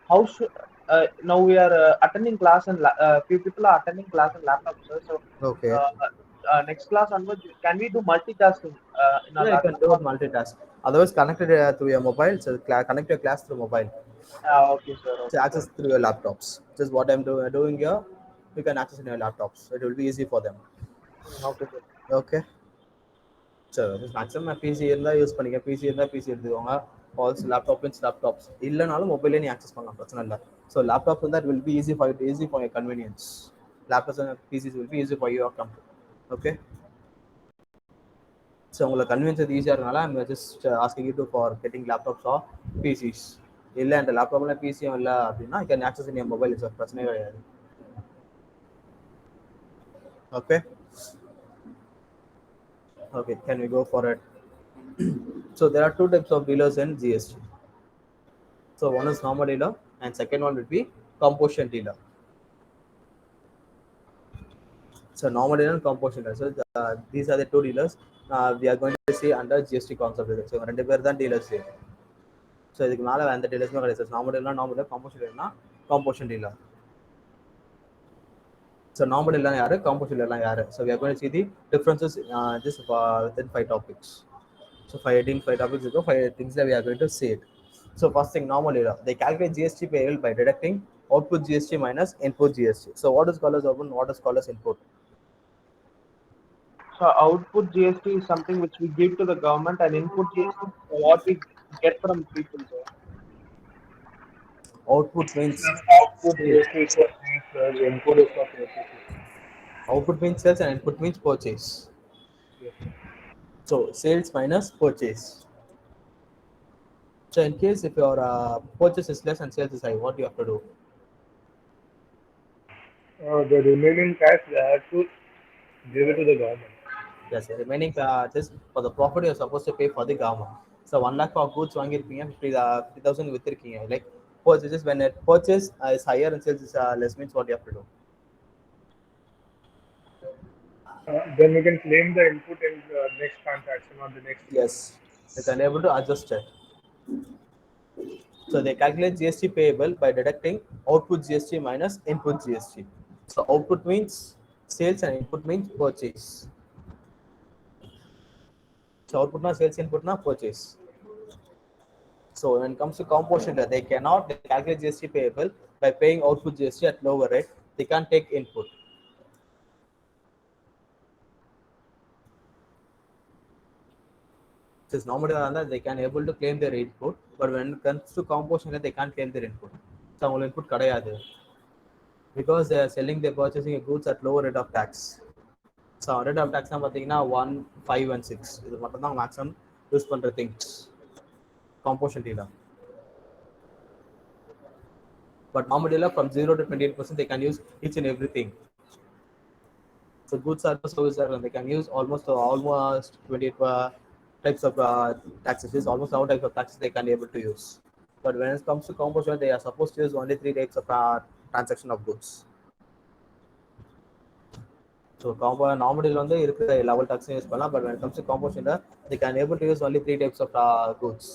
how should now we are attending class and few people are attending class and laptop, sir. So Okay. next class onwards, can we do multitasking? In our Yeah, you can do it multitask. Otherwise, connected through your mobile. So connect your class through mobile. Okay, sir. So access through your laptops. Just what I'm doing here, you can access in your laptops. It will be easy for them. Okay, sir. Okay. So maximum PC இருந்தால் use பண்ணிக்க, PC இருந்தால் PC எடுத்துக்கோங்க. Also laptop means laptops இல்லைனாலும் மொபைலே நீ access பண்ணலாம், பிரச்சனை இல்லை. ஸோ லேப்டாப் இருந்தால் it will be easy for your convenience. Laptops and PCs will be easy for your comfort. Okay. So உங்களுக்கு கன்வீனியன்ஸ் ஈஸியாக இருக்கனால I'm just asking you for getting laptops R PCs. இல்லை அந்த லேப்டாப்ல பிசியும் இல்லை அப்படின்னா you can access in your mobile itself, பிரச்சனையே கிடையாது. Okay. Okay, can we go for it? So there are two types of dealers in GST. So one is normal dealer and second one will be composition dealer. So normal dealer and composition dealer. So these are the two dealers we are going to see under GST concept. So ரெண்டு பேர் தான் dealers. So இதுக்கு மேலே அந்த டீலர்ஸ்மே கிடையாது. Normal டீலர்னா normal dealer, composition டீலர்னா composition dealer. So normal எல்லாம் யாரு, composition எல்லாம் யாரு. So we are going to see the differences just within 5 topics. So 5 heading, 5 topics ago, 5 things that we are going to see it. So first thing, normal error. They calculate GST payable by deducting output GST minus input GST. So what is called as output? What is called as input? So output GST is something which we give to the government, and input GST is what we get from people. Sir. Output means Output sales. GST is for sales, input is for purchases. Output means sales and input means purchase. Yes. So sales minus purchase. So in case if your purchase is less and sales is high, what do you have to do? The remaining cash they have to give it to the government. Yes, the remaining just for the profit you're supposed to pay for the government. So 1 lakh for goods வாங்கிருப்பீங்க 50,000 வித்திருக்கீங்க. Like purchases when it purchase is higher and sales is less means what you have to do. Then we can claim the input in the next transaction or the next. Yes, they can able to adjust it. So they calculate GST payable by deducting output GST minus input GST. So output means sales and input means purchase. So output na sales, input na purchase. So when it comes to composition, they calculate GST payable by paying output GST at lower rate. They can't take input. Since normally they can able to claim their input, but when it comes to composition, they can't claim their input. So input kadayadu because they are selling, they're purchasing goods at lower rate of tax. So rate of tax na pathina 1, 5 and 6. இது மட்டும் தான் maximum use பண்ற things. Composition dealer. But normal dealer from 0 to 28% they can use each and everything. So goods are service are they can use almost 28 types of taxes. Almost all types of taxes they can be able to use. But when it comes to composition, they are supposed to use only 3 types of transaction of goods. So normal வந்து இருக்கிற level tax use பண்ணலாம், but when it comes to composition they can able to use only 3 types of goods.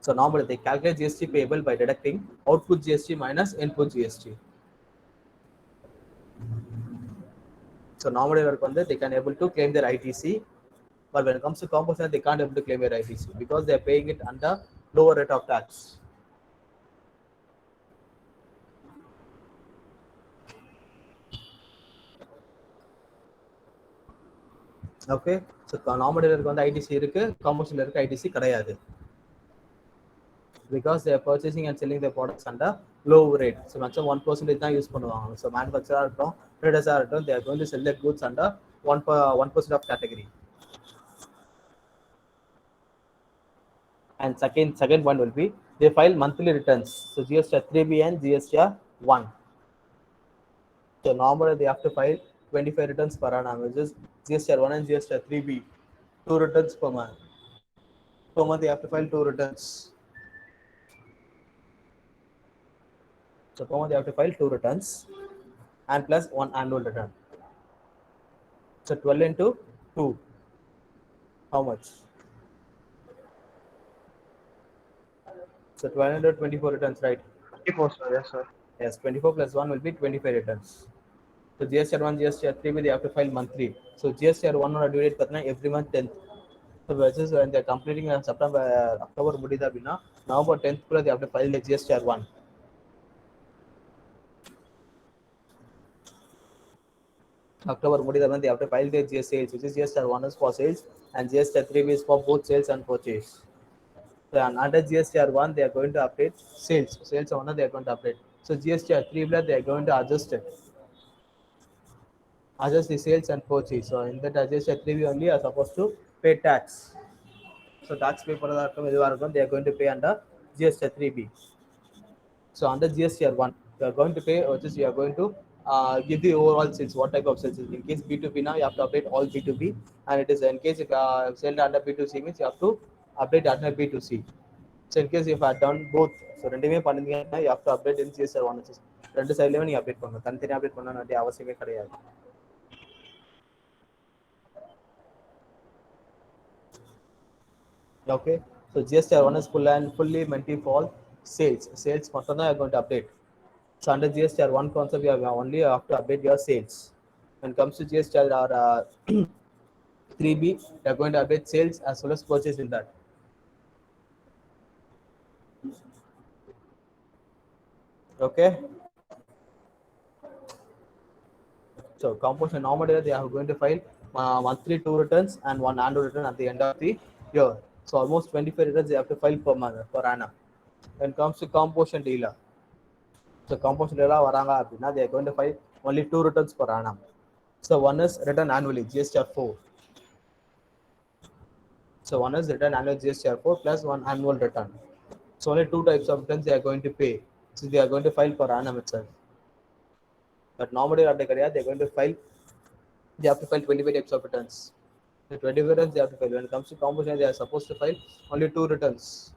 So normally they calculate GST payable by deducting output GST minus input GST. So normally they can able to claim their ITC, but when it comes to composition they can't able to claim their ITC because they are paying it under lower rate of tax. Okay, so normal ITC இருக்கு, composition இருக்கு ITC கிடையாது. Because they are purchasing and selling their products under low rate. So maximum 1% தான் use பண்ணுவாங்க. So manufacturer இருக்கட்டும், traders இருக்கட்டும், they are going to sell their goods under 1% of category. And second one will be they file monthly returns. So GSTR 3B and GSTR 1. So normally they have to file 25 returns per annum, which is GSTR 1 and GSTR 3B. 2 returns per month. Per month they have to file 2 returns. So per month they have to file 2 returns and plus 1 annual return. So 12 into 2. How much? So 12 into 24 returns, right? 24, sir. Yes, sir. Yes, 24 plus 1 will be 25 returns. So GSTR 1, GSTR 3, they have to file monthly. So GSTR 1 on a due date every month 10th. So versus when they're completing September, October, November 10th, they have to file the GSTR 1. October they have to file their GST sales, which is GSTR 1 is for sales and GSTR 3 is for both sales and purchase. So under GSTR 1 they are going to update sales 1 they are going to update. So GSTR 3 they are going to adjust the sales and purchase. So in that GSTR 3 only are supposed to pay tax. So tax pay for that they are going to pay under GSTR 3B. So under GSTR 1 you are going to pay, which is you are going to give the overall sales, what type of sales. In case B2B now you have to update all B2B, and it is in case if sell under B2C means you have to update under B2C. So in case if I done both, so ரெண்டுமே பண்ணுவீங்கன்னா you have to update in GSTR 1, which is ரெண்டு சைடுலயே நீங்க update பண்ணணும், தனித்தனியா update பண்ணனும் வேண்டிய அவசியமே கிடையாது. Okay, so GSTR 1 is fully meant for sales மட்டும் தான் you are going to update. So under GSTR one concept, you have only have to update your sales. When it comes to GSTR or 3B, you are going to update sales as well as purchase in that. Okay. So composition normally they are going to file monthly 2 returns and one annual return at the end of the year. So almost 25 returns they have to file per month per annum. When it comes to composition dealer, so composition dealer varanga appadina they are going to file only 2 returns per annum. So one is return annually GSTR 4. So one is return annual GSTR 4 plus one annual return. So only 2 types of returns they are going to pay. So they are going to file per annum itself. But normally they are going to file. They have to file 25 types of returns. The 25 returns they have to file. When it comes to composition, they are supposed to file only 2 returns.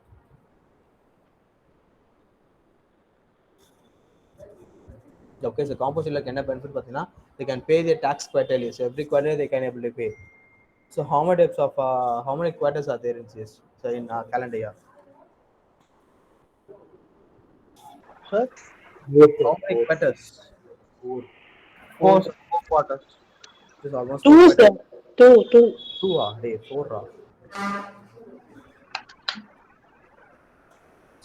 Okay, so composition like என்ன benefit பார்த்தீங்கன்னா they can pay their tax quarterly. So every quarter they can able to pay. So how many quarters are there in this? So in calendar year? Sir, How many quarters? four quarters. It is almost 2, 4 sir. quarters. 2. 2 day 4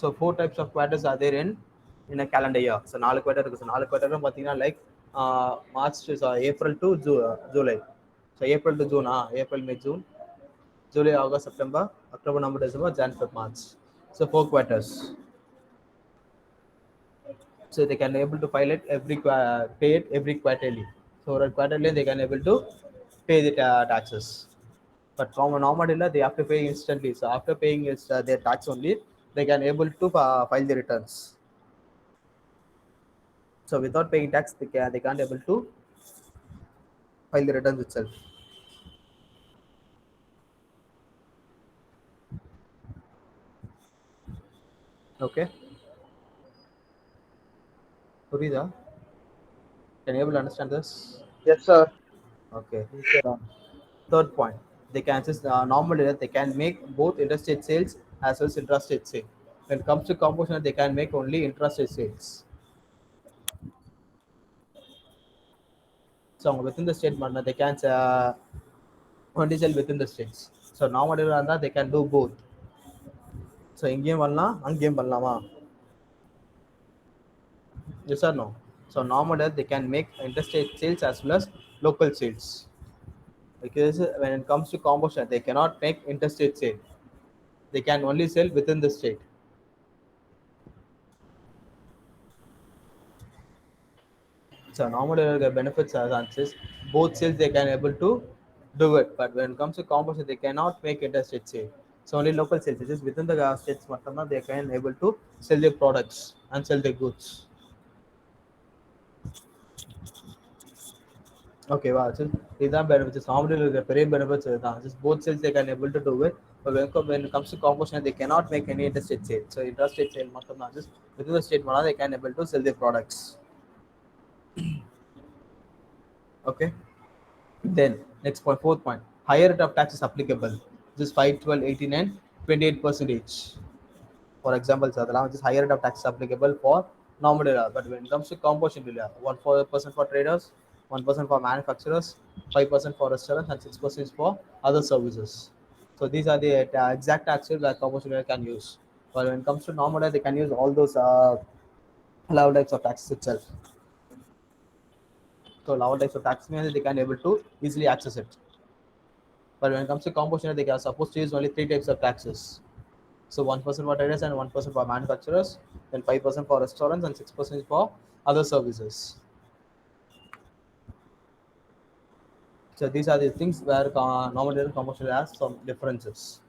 So 4 types of quarters are there in a calendar year. So 4 quarter இருக்கு. So 4 quarter பார்த்தீங்கன்னா like March to April to July. So April to June, April, May, June, July, August, September, October, November, December, Jan, Feb, March. So 4 quarters. So they can able to file it pay it every quarterly. So quarterly they can able to pay the taxes. But from a normal dealer they have to pay instantly. So after paying their tax only, they can able to file the returns. So without paying tax, they can't able to file the returns itself. Okay. Purida, can you able to understand this? Yes, sir. Okay. So, third point, they can just normally they can make both interstate sales as well as intrastate sale. When it comes to composition, they can make only intrastate sales. So within the state partner, they can only sell within the states. So normally they can do both. So இங்கேயும் பண்ணலாம் அங்கேயும் பண்ணலாமா? Yes or no? So normally they can make interstate sales as well as local sales. Because when it comes to composition, they cannot make interstate sale. They can only sell within the state. So normally the benefits are chances both sales they can able to do it, but when it comes to composition, they cannot make interstate sale. So only local sales, it is within the states மட்டும்தான் they can able to sell their products and sell their goods. Okay, wow. So இதுதான் benefits. Normally the பெரிய benefits இதுதான். Just both sales they can able to do it. But when it comes to composition, they cannot make any interstate sale. So interstate sale மட்டும்தான். Just within the state they can able to sell their products. Okay. Then next point, fourth point, higher rate of tax is applicable. This 5, 12, 18 and 28%. For example, so this higher rate of tax is applicable for normal dealer, but when it comes to composition dealer, 1% for traders, 1% for manufacturers, 5% for restaurants, and 6% for other services. So these are the exact tax rates that composition dealer can use. But when it comes to normal dealer, they can use all those allowed types of taxes itself. So allowed types of tax means they can able to easily access it. But when it comes to composition, they are supposed to use only 3 types of taxes. So 1% for traders and 1% for manufacturers, then 5% for restaurants and 6% for other services. So these are the things where normal composition has some differences.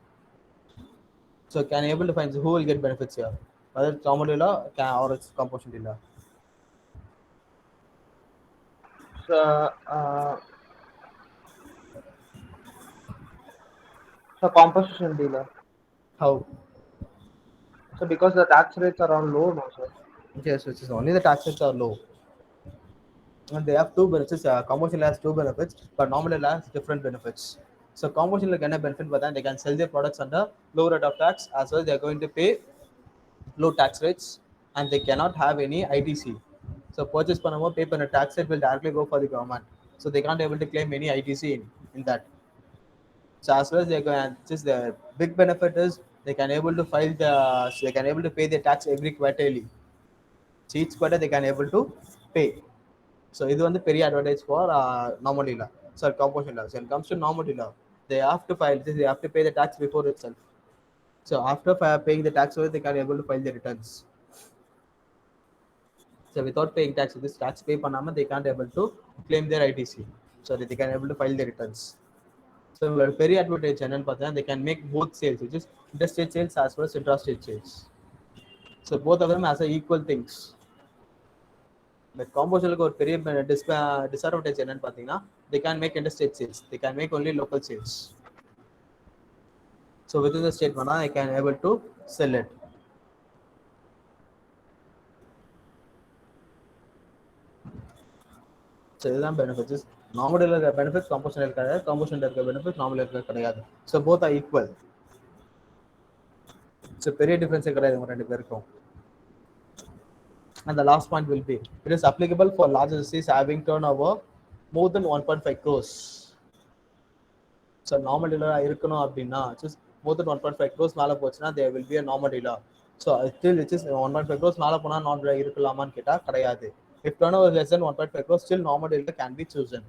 So can you able to find who will get benefits here, whether it's normal dealer or it's composition dealer? So, so composition dealer. How? So because the tax rates are all low, no, sir. Yes, which is only the tax rates are low. And they have 2 benefits. Commercial has 2 benefits, but normal has different benefits. So commercial can have benefit, but then they can sell their products under low rate of tax as well. They are going to pay low tax rates, and they cannot have any ITC. So purchase பண்ணும்போது pay பண்ண tax it will directly go for the government. So they can't able to claim any ITC in that. So as well as they can, just the big benefit is they can able to file the, so they can able to pay the tax every quarterly. So each quarter they can able to pay. So இது வந்து பெரிய advantage for normal law. So composition law. So when it comes to normal law, they have to file this, they have to pay the tax before itself. So after paying the tax, they can able to file the returns. So without paying tax, this tax pay பண்ணாம they can't able to claim their ITC. So that they can able to file the returns. So very advantage என்னன்னு பார்த்தா they can make both sales, which is interstate sales as well as intrastate sales. So both of them as a equal things. But compositionக்கு ஒரு பெரிய disadvantage என்னன்னு பார்த்தீங்கன்னா they can make interstate sales, they can make only local sales. So within the state பண்ணா I can able to sell it. So இதுதான் benefits. Normal இருக்க benefits composition இருக்காது, composition இருக்க benefits normal இருக்க கிடையாது. So both are equal. So பெரிய டிஃபரன்ஸே கிடையாது உங்க ரெண்டு பேருக்கும். And the last point will be, it is applicable for large entities having turnover more than 1.5 crores. So normal dealer இருக்கணும் அப்படின்னா just more than 1.5 crores மேலே போச்சுன்னா there will be a normal dealer. So still it is 1.5 crores மேலே போனா normal dealer இருக்கலாமான்னு கேட்டா கிடையாது. If turnover is less than 1.5 crores, still normal dealer can be chosen.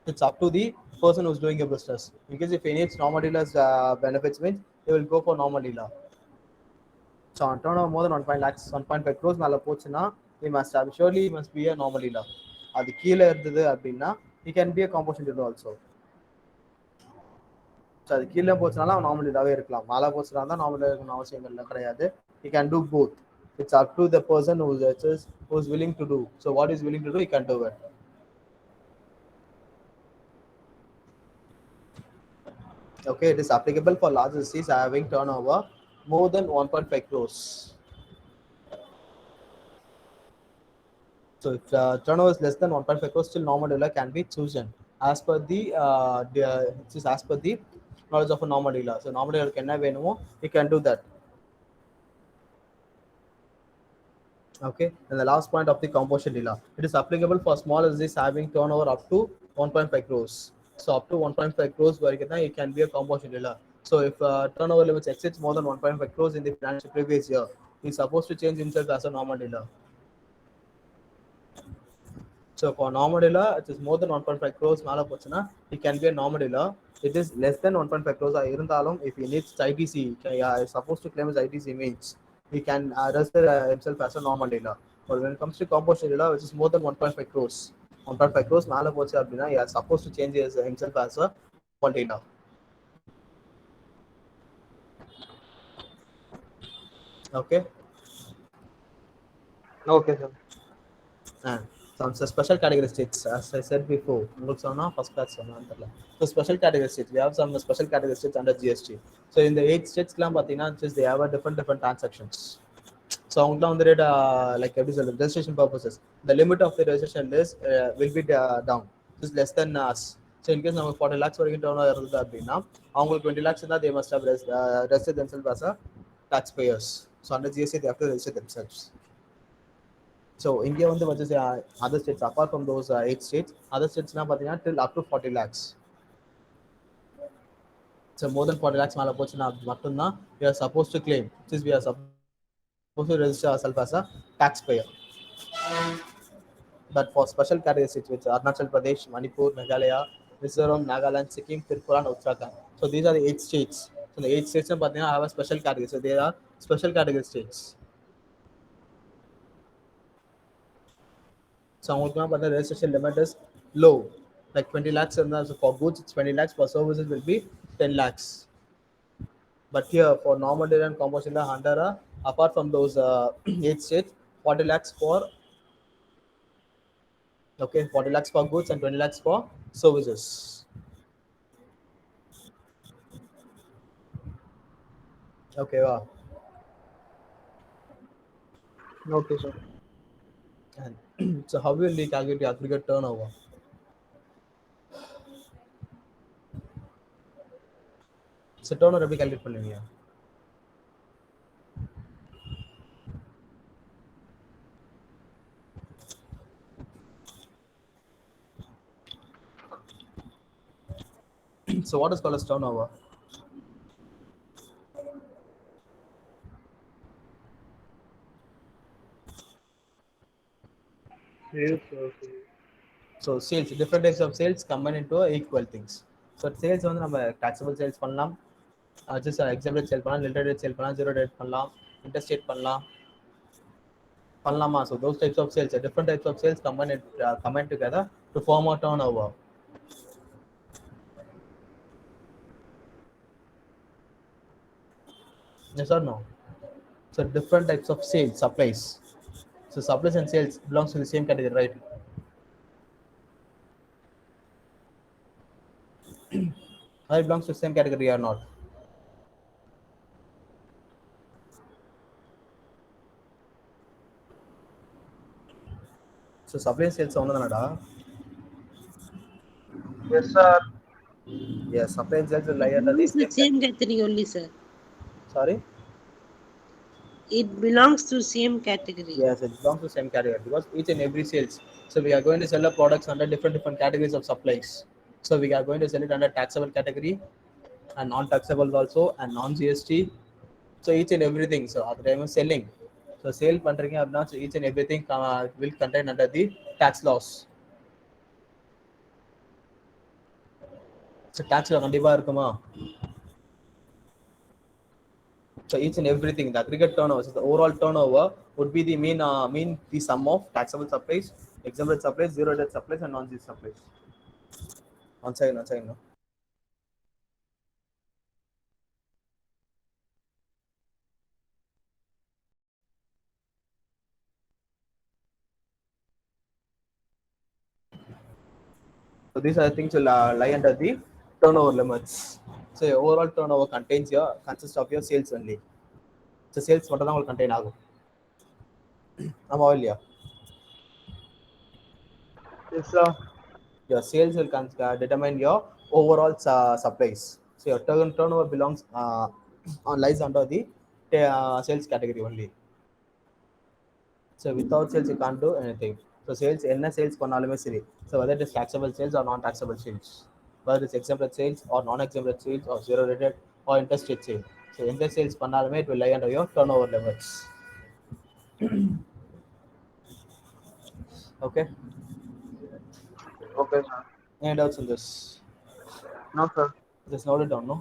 It's up to the person who's doing a business. Because if he needs normal dealers benefits means they will go for normal dealer. So on turnover more than 1.5 lakhs, 1.5 crores மேல போச்சுன்னா he must have, surely he must be a normal dealer. அது கீழே இருந்தது அப்படின்னா he can be a composition dealer also. So அது கீழே போச்சுனாலும் அவன் normal டீலராகவே இருக்கலாம். மேலே போச்சுனா தான் நார்மல் டீலர் இருக்கணும் அவசியம் இல்லை கிடையாது. He can do both. It's up to the person who's willing to do. So what is willing to do, he can do it. Okay, it is applicable for large entities having turnover more than 1.5 crores. So if turnover is less than 1.5 crores, still normal dealer can be chosen as per the as per the knowledge of a normal dealer. So normal dealer can have anymore, he can do that. Okay, and the last point of the composition dealer, it is applicable for small entities having turnover up to 1.5 crores. So up to 1.5 crores you can be a composition dealer. So if turnover limits exceeds more than 1.5 crores in the financial previous year, he is supposed to change himself as a normal dealer. So for normal dealer, it is more than 1.5 crores மேல போச்சுன்னா he can be a normal dealer. It is less than 1.5 crores இருந்தாலும் if he needs ITC, he is supposed to claim his ITC means he can register himself as a normal dealer. But when it comes to composition dealer, which is more than 1.5 crores, 1.5 crores மேல போச்சு அப்படின்னா he is supposed to change himself as a normal dealer. Okay. Okay, sir. And some special category states, as I said before, first class. So special category states, we have some special category states under GST. So in the 8 states, they have a different transactions. So like registration purposes, the limit of the registration list will be down. Just less than us. So in case 40 lakhs or turnover, 20 lakhs, they must have registered themselves as a taxpayers. So under GST, they have to register themselves. So India வந்து what is other states apart from those 8 states, other states na pathina till up to 40 lakhs. So more than 40 lakhs மேல போச்சுனா மட்டும்தான் we are supposed to claim, since we are supposed to register ourselves as a taxpayer. But for special category states which are Arunachal Pradesh, Manipur, Meghalaya, Mizoram, Nagaland, Sikkim, Tripura and Uttarakhand. So these are the 8 states. So the 8 states pathina have a special category. So they are special category states. So the registration limit is low, like 20 lakhs, and for goods it's 20 lakhs, for services will be 10 lakhs. But here for normal dealer and composition dealer under apart from those 8 states, 40 lakhs for 40 lakhs for goods and 20 lakhs for services. Okay, wow. Okay, sir. And so how will we calculate the aggregate turnover? So turnover எப்படி calculate பண்ணுவீங்க? So what is called as turnover? Sales. So sales, different types of sales combine into equal things. So sales வந்து நம்ம taxable sales பண்ணலாம், just exempted sale பண்ணலாம், limited rate sale பண்ணலாம், zero rate பண்ணலாம், interstate பண்ணலாமா? So those types of sales, different types of sales combine together to form a turnover. Yes or no? So different types of sales, supplies. So supplies and sales belongs to the same category, right? Or it belongs to the same category or not? So supply and sales ஒண்ணுதானடா? Yes, sir. Yes, supply and sales will lie It under the belongs to the same same category. category only, sir. Sorry? It belongs to same category. Yes, it belongs to the same category because each and every sales. So we are going to sell our products under different categories of supplies. So we are going to sell it under taxable category and non-taxable also and non-GST. So each and everything. So at the time of selling, so sale பண்றீங்க அப்படின்னா so each and everything will contain under the tax laws. So taxல கண்டிப்பா இருக்குமா? So each and everything, the aggregate turnover, so the overall turnover would be the mean the sum of taxable supplies, exempted supplies, zero rate supplies, and non-GST supplies. One second. No. So these are the things will lie under the turnover limits. So your overall turnover consists of your sales only. So sales மட்டும் தான் உங்களுக்கு contain ஆகும். ஆமா இல்லையா? Yes, sir. Your sales will determine your overall supplies. So your turnover belongs lies under the sales category only. So without sales you can't do anything. So sales என்ன sales பண்ணாலுமே சரி. So whether it is taxable sales or non-taxable sales, whether it's exempted sales or non-exempted sales or zero rated or interstate sales. So எந்த sales பண்ணாலுமே it will lie under your turnover limits. Okay. Okay, sir. Any doubts on this? No, sir. Just note it down, no?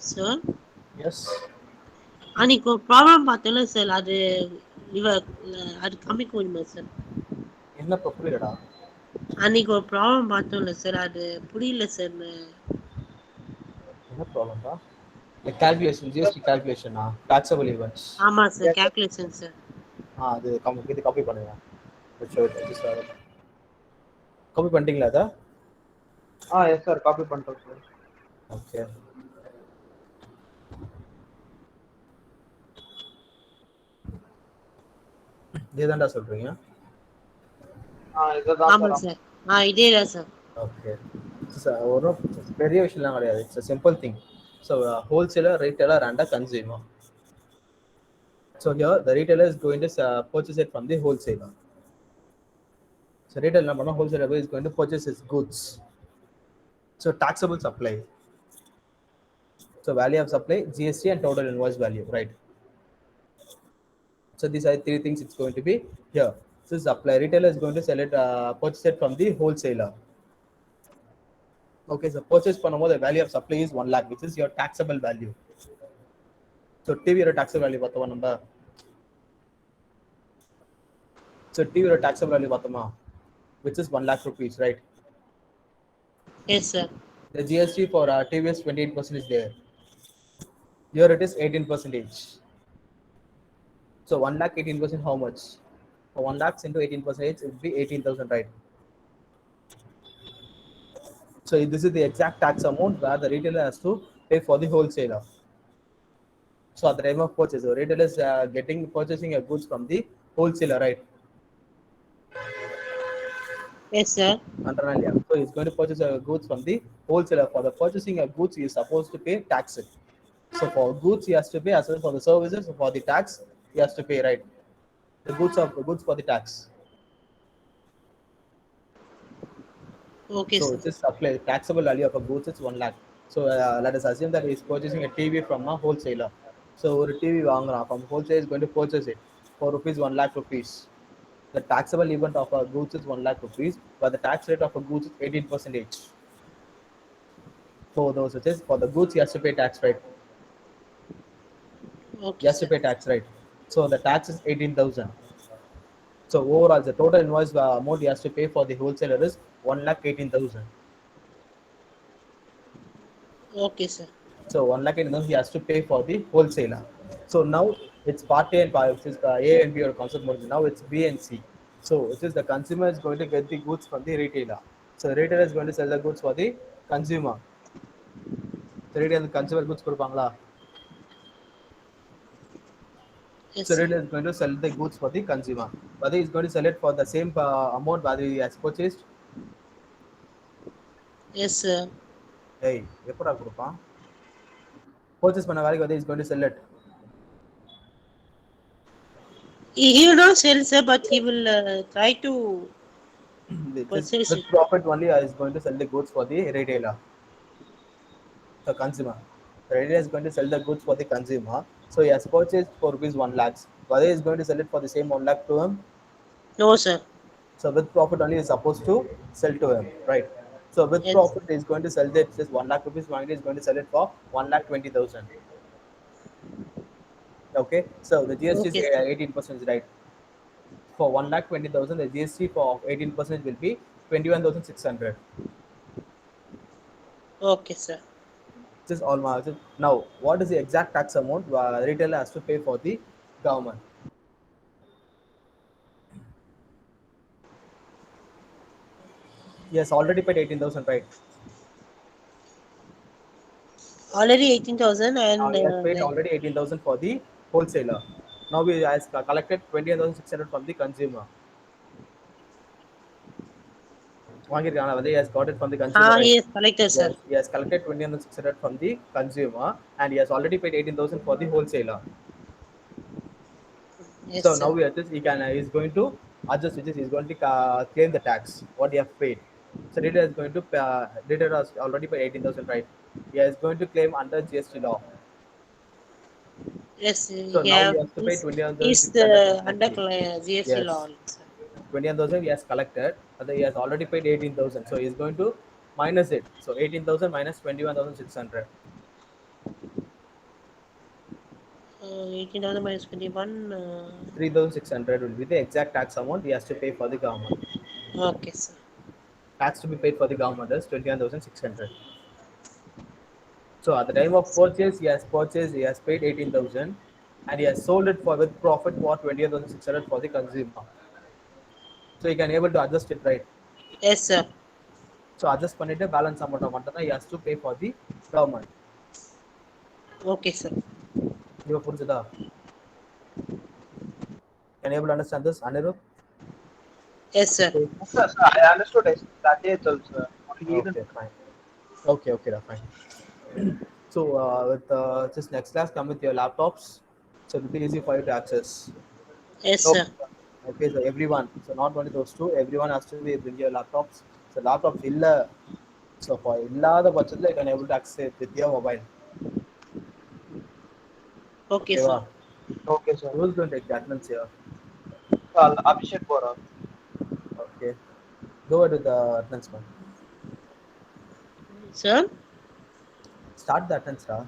Sir, Yes. அன்னைக்கு ஒரு problem பார்த்தோம்ல sir, அது அது காமிக்க முடியுமா sir? என்ன புரியலடா? அன்னைக்கு ஒரு ப்ராப்ளம் பார்த்தோம்ல சார், அது புரியல சார். என்ன ப்ராப்ளம்டா? Like calculation, GST calculation, taxable events. ஆமா sir, Yes, sir. Calculation sir. அது இது காப்பி பண்ணுங்க. காப்பி பண்ணிட்டீங்களா அதை? Yes, sir. Copy பண்றோம், sir. ஓகே. இதுதான்டா சொல்றீங்க? இதுதான் ஆமா sir. சார். இதேதான் சார். ஓகே. ஒரு பெரிய விஷயம்லாம் கிடையாது. It's a simple thing. So wholesaler, retailer and a consumer. So here the retailer is going to purchase it from the wholesaler. So retailer wholesaler is going to purchase his goods. So taxable supply. So value of supply, GST and total invoice value, right? So these are three things it's going to be here. So supply retailer is going to sell it, purchase it from the wholesaler. Okay, so purchase பண்ணும்போது the value of supply is 1 lakh, which is your taxable value. So TV or taxable value பார்த்தோமா நம்ம. So TV or taxable value பார்த்தோமா, which is 1 lakh rupees, right? Yes, sir. The GST for TV is 28% is there. Here it is 18%. So 1 lakh 18%, how much? So 1 lakhs into 18%, it would be 18,000, right? So this is the exact tax amount where the retailer has to pay for the wholesaler. So at the time of purchase, the retailer is purchasing a goods from the wholesaler, right? Yes, sir. Understand, yeah. So he's going to purchase a goods from the wholesaler. For the purchasing of goods, he is supposed to pay tax. So for goods, he has to pay, as well for the services, for the tax, he has to pay, right? The goods for the tax. Okay, So sir. it is supply taxable value of a goods is 1 lakh. So let us assume that he is purchasing a TV from a wholesaler. So ஒரு TV வாங்குறான் from wholesaler is going to purchase it for rupees 1 lakh rupees. The taxable event of a goods is 1 lakh rupees, but the tax rate of a goods is 18%. For those it is for the goods he has to pay tax, right? He Okay, has to sir. pay tax, right? So the tax is 18,000. So overall, the total invoice amount he has to pay for the wholesaler is 1 lakh 18,000. Okay, sir. So 1 lakh 18,000 he has to pay for the wholesaler. So now it's part A and part which is A and B or concept mode. Now it's B and C. So it is the consumer is going to get the goods from the retailer. So the retailer is going to sell the goods for the consumer. The retailer consumer goods கொடுப்பாங்களா? Yes, So sir. retailer is going to sell the goods for the consumer. Whether he's going to sell it for the same amount whether he has purchased. Yes, sir. Hey, எப்படா கொடுப்பான்? Purchase பண்ண வேலைக்கு whether he's going to sell it. He will not sell, sir, but he will try to purchase With it. profit only is going to sell the goods for the retailer, the consumer. The retailer is going to sell the goods for the consumer. So he has purchased for rupees 1 lakhs. Whether he is going to sell it for the same 1 lakh to him. No, sir. So with profit only is supposed to sell to him, right? So with Yes. profit he is going to sell it. Just 1 lakh rupees. He is going to sell it for 1 lakh 20,000. Okay. So the GST Okay, is sir. 18%, right? For 1 lakh 20,000, the GST for 18% will be 21,600. Okay, sir. This is all margin. Now, what is the exact tax amount retailer has to pay for the government? Yes, already paid 18,000, right? Already 18,000 Now and he has paid then already 18,000 for the wholesaler. Now he has collected 20,600 from the consumer. வாங்கிருக்காங்க, whether he has got it from the consumer, he right? is collected, sir. Yes, he has collected 20,600 from the consumer and he has already paid 18,000 for the wholesaler. Yes, So sir. now he's going to adjust, which is he's going to claim the tax what he have paid. So retailer is going to retailer has already paid 18,000, right? He is going to claim under GST law. Yes, So he now have he has to pay he's 21,600 under exactly. GST Yes, law, sir. 21,000 he has collected, but he has already paid 18,000. So he's going to minus it. So 18,000 minus 21,600. 18,000 minus 21. 3,600 will be the exact tax amount he has to pay for the government. Okay, sir. Tax to be paid for the government is 21,600. So at the time of purchase, he has paid 18,000 and he has sold it for with profit for 20,600 for the consumer. So he can able to adjust it, right? Yes, sir. So adjust பண்ணிட்டு balance amount மட்டும் he has to pay for the government. Okay, sir. You புரிஞ்சுதா? Can you able to understand this, Anirudh? Yes, sir. Sir, I understood it. That is also. Okay, fine. Okay, that's fine. So with this next class, come with your laptops. So it will be easy for you to access. Yes, Okay. sir. Okay, so everyone, so not only those two, everyone has to be bring your laptops. So laptops illa, so for இல்லாத பட்சத்துல you can able to access with your mobile. Okay, Okay, sir. Okay, sir. Who's going to take the attendance here? Abhishek Bora. Okay. Go ahead with the attendance one. Sir, Start the attendance, Ra.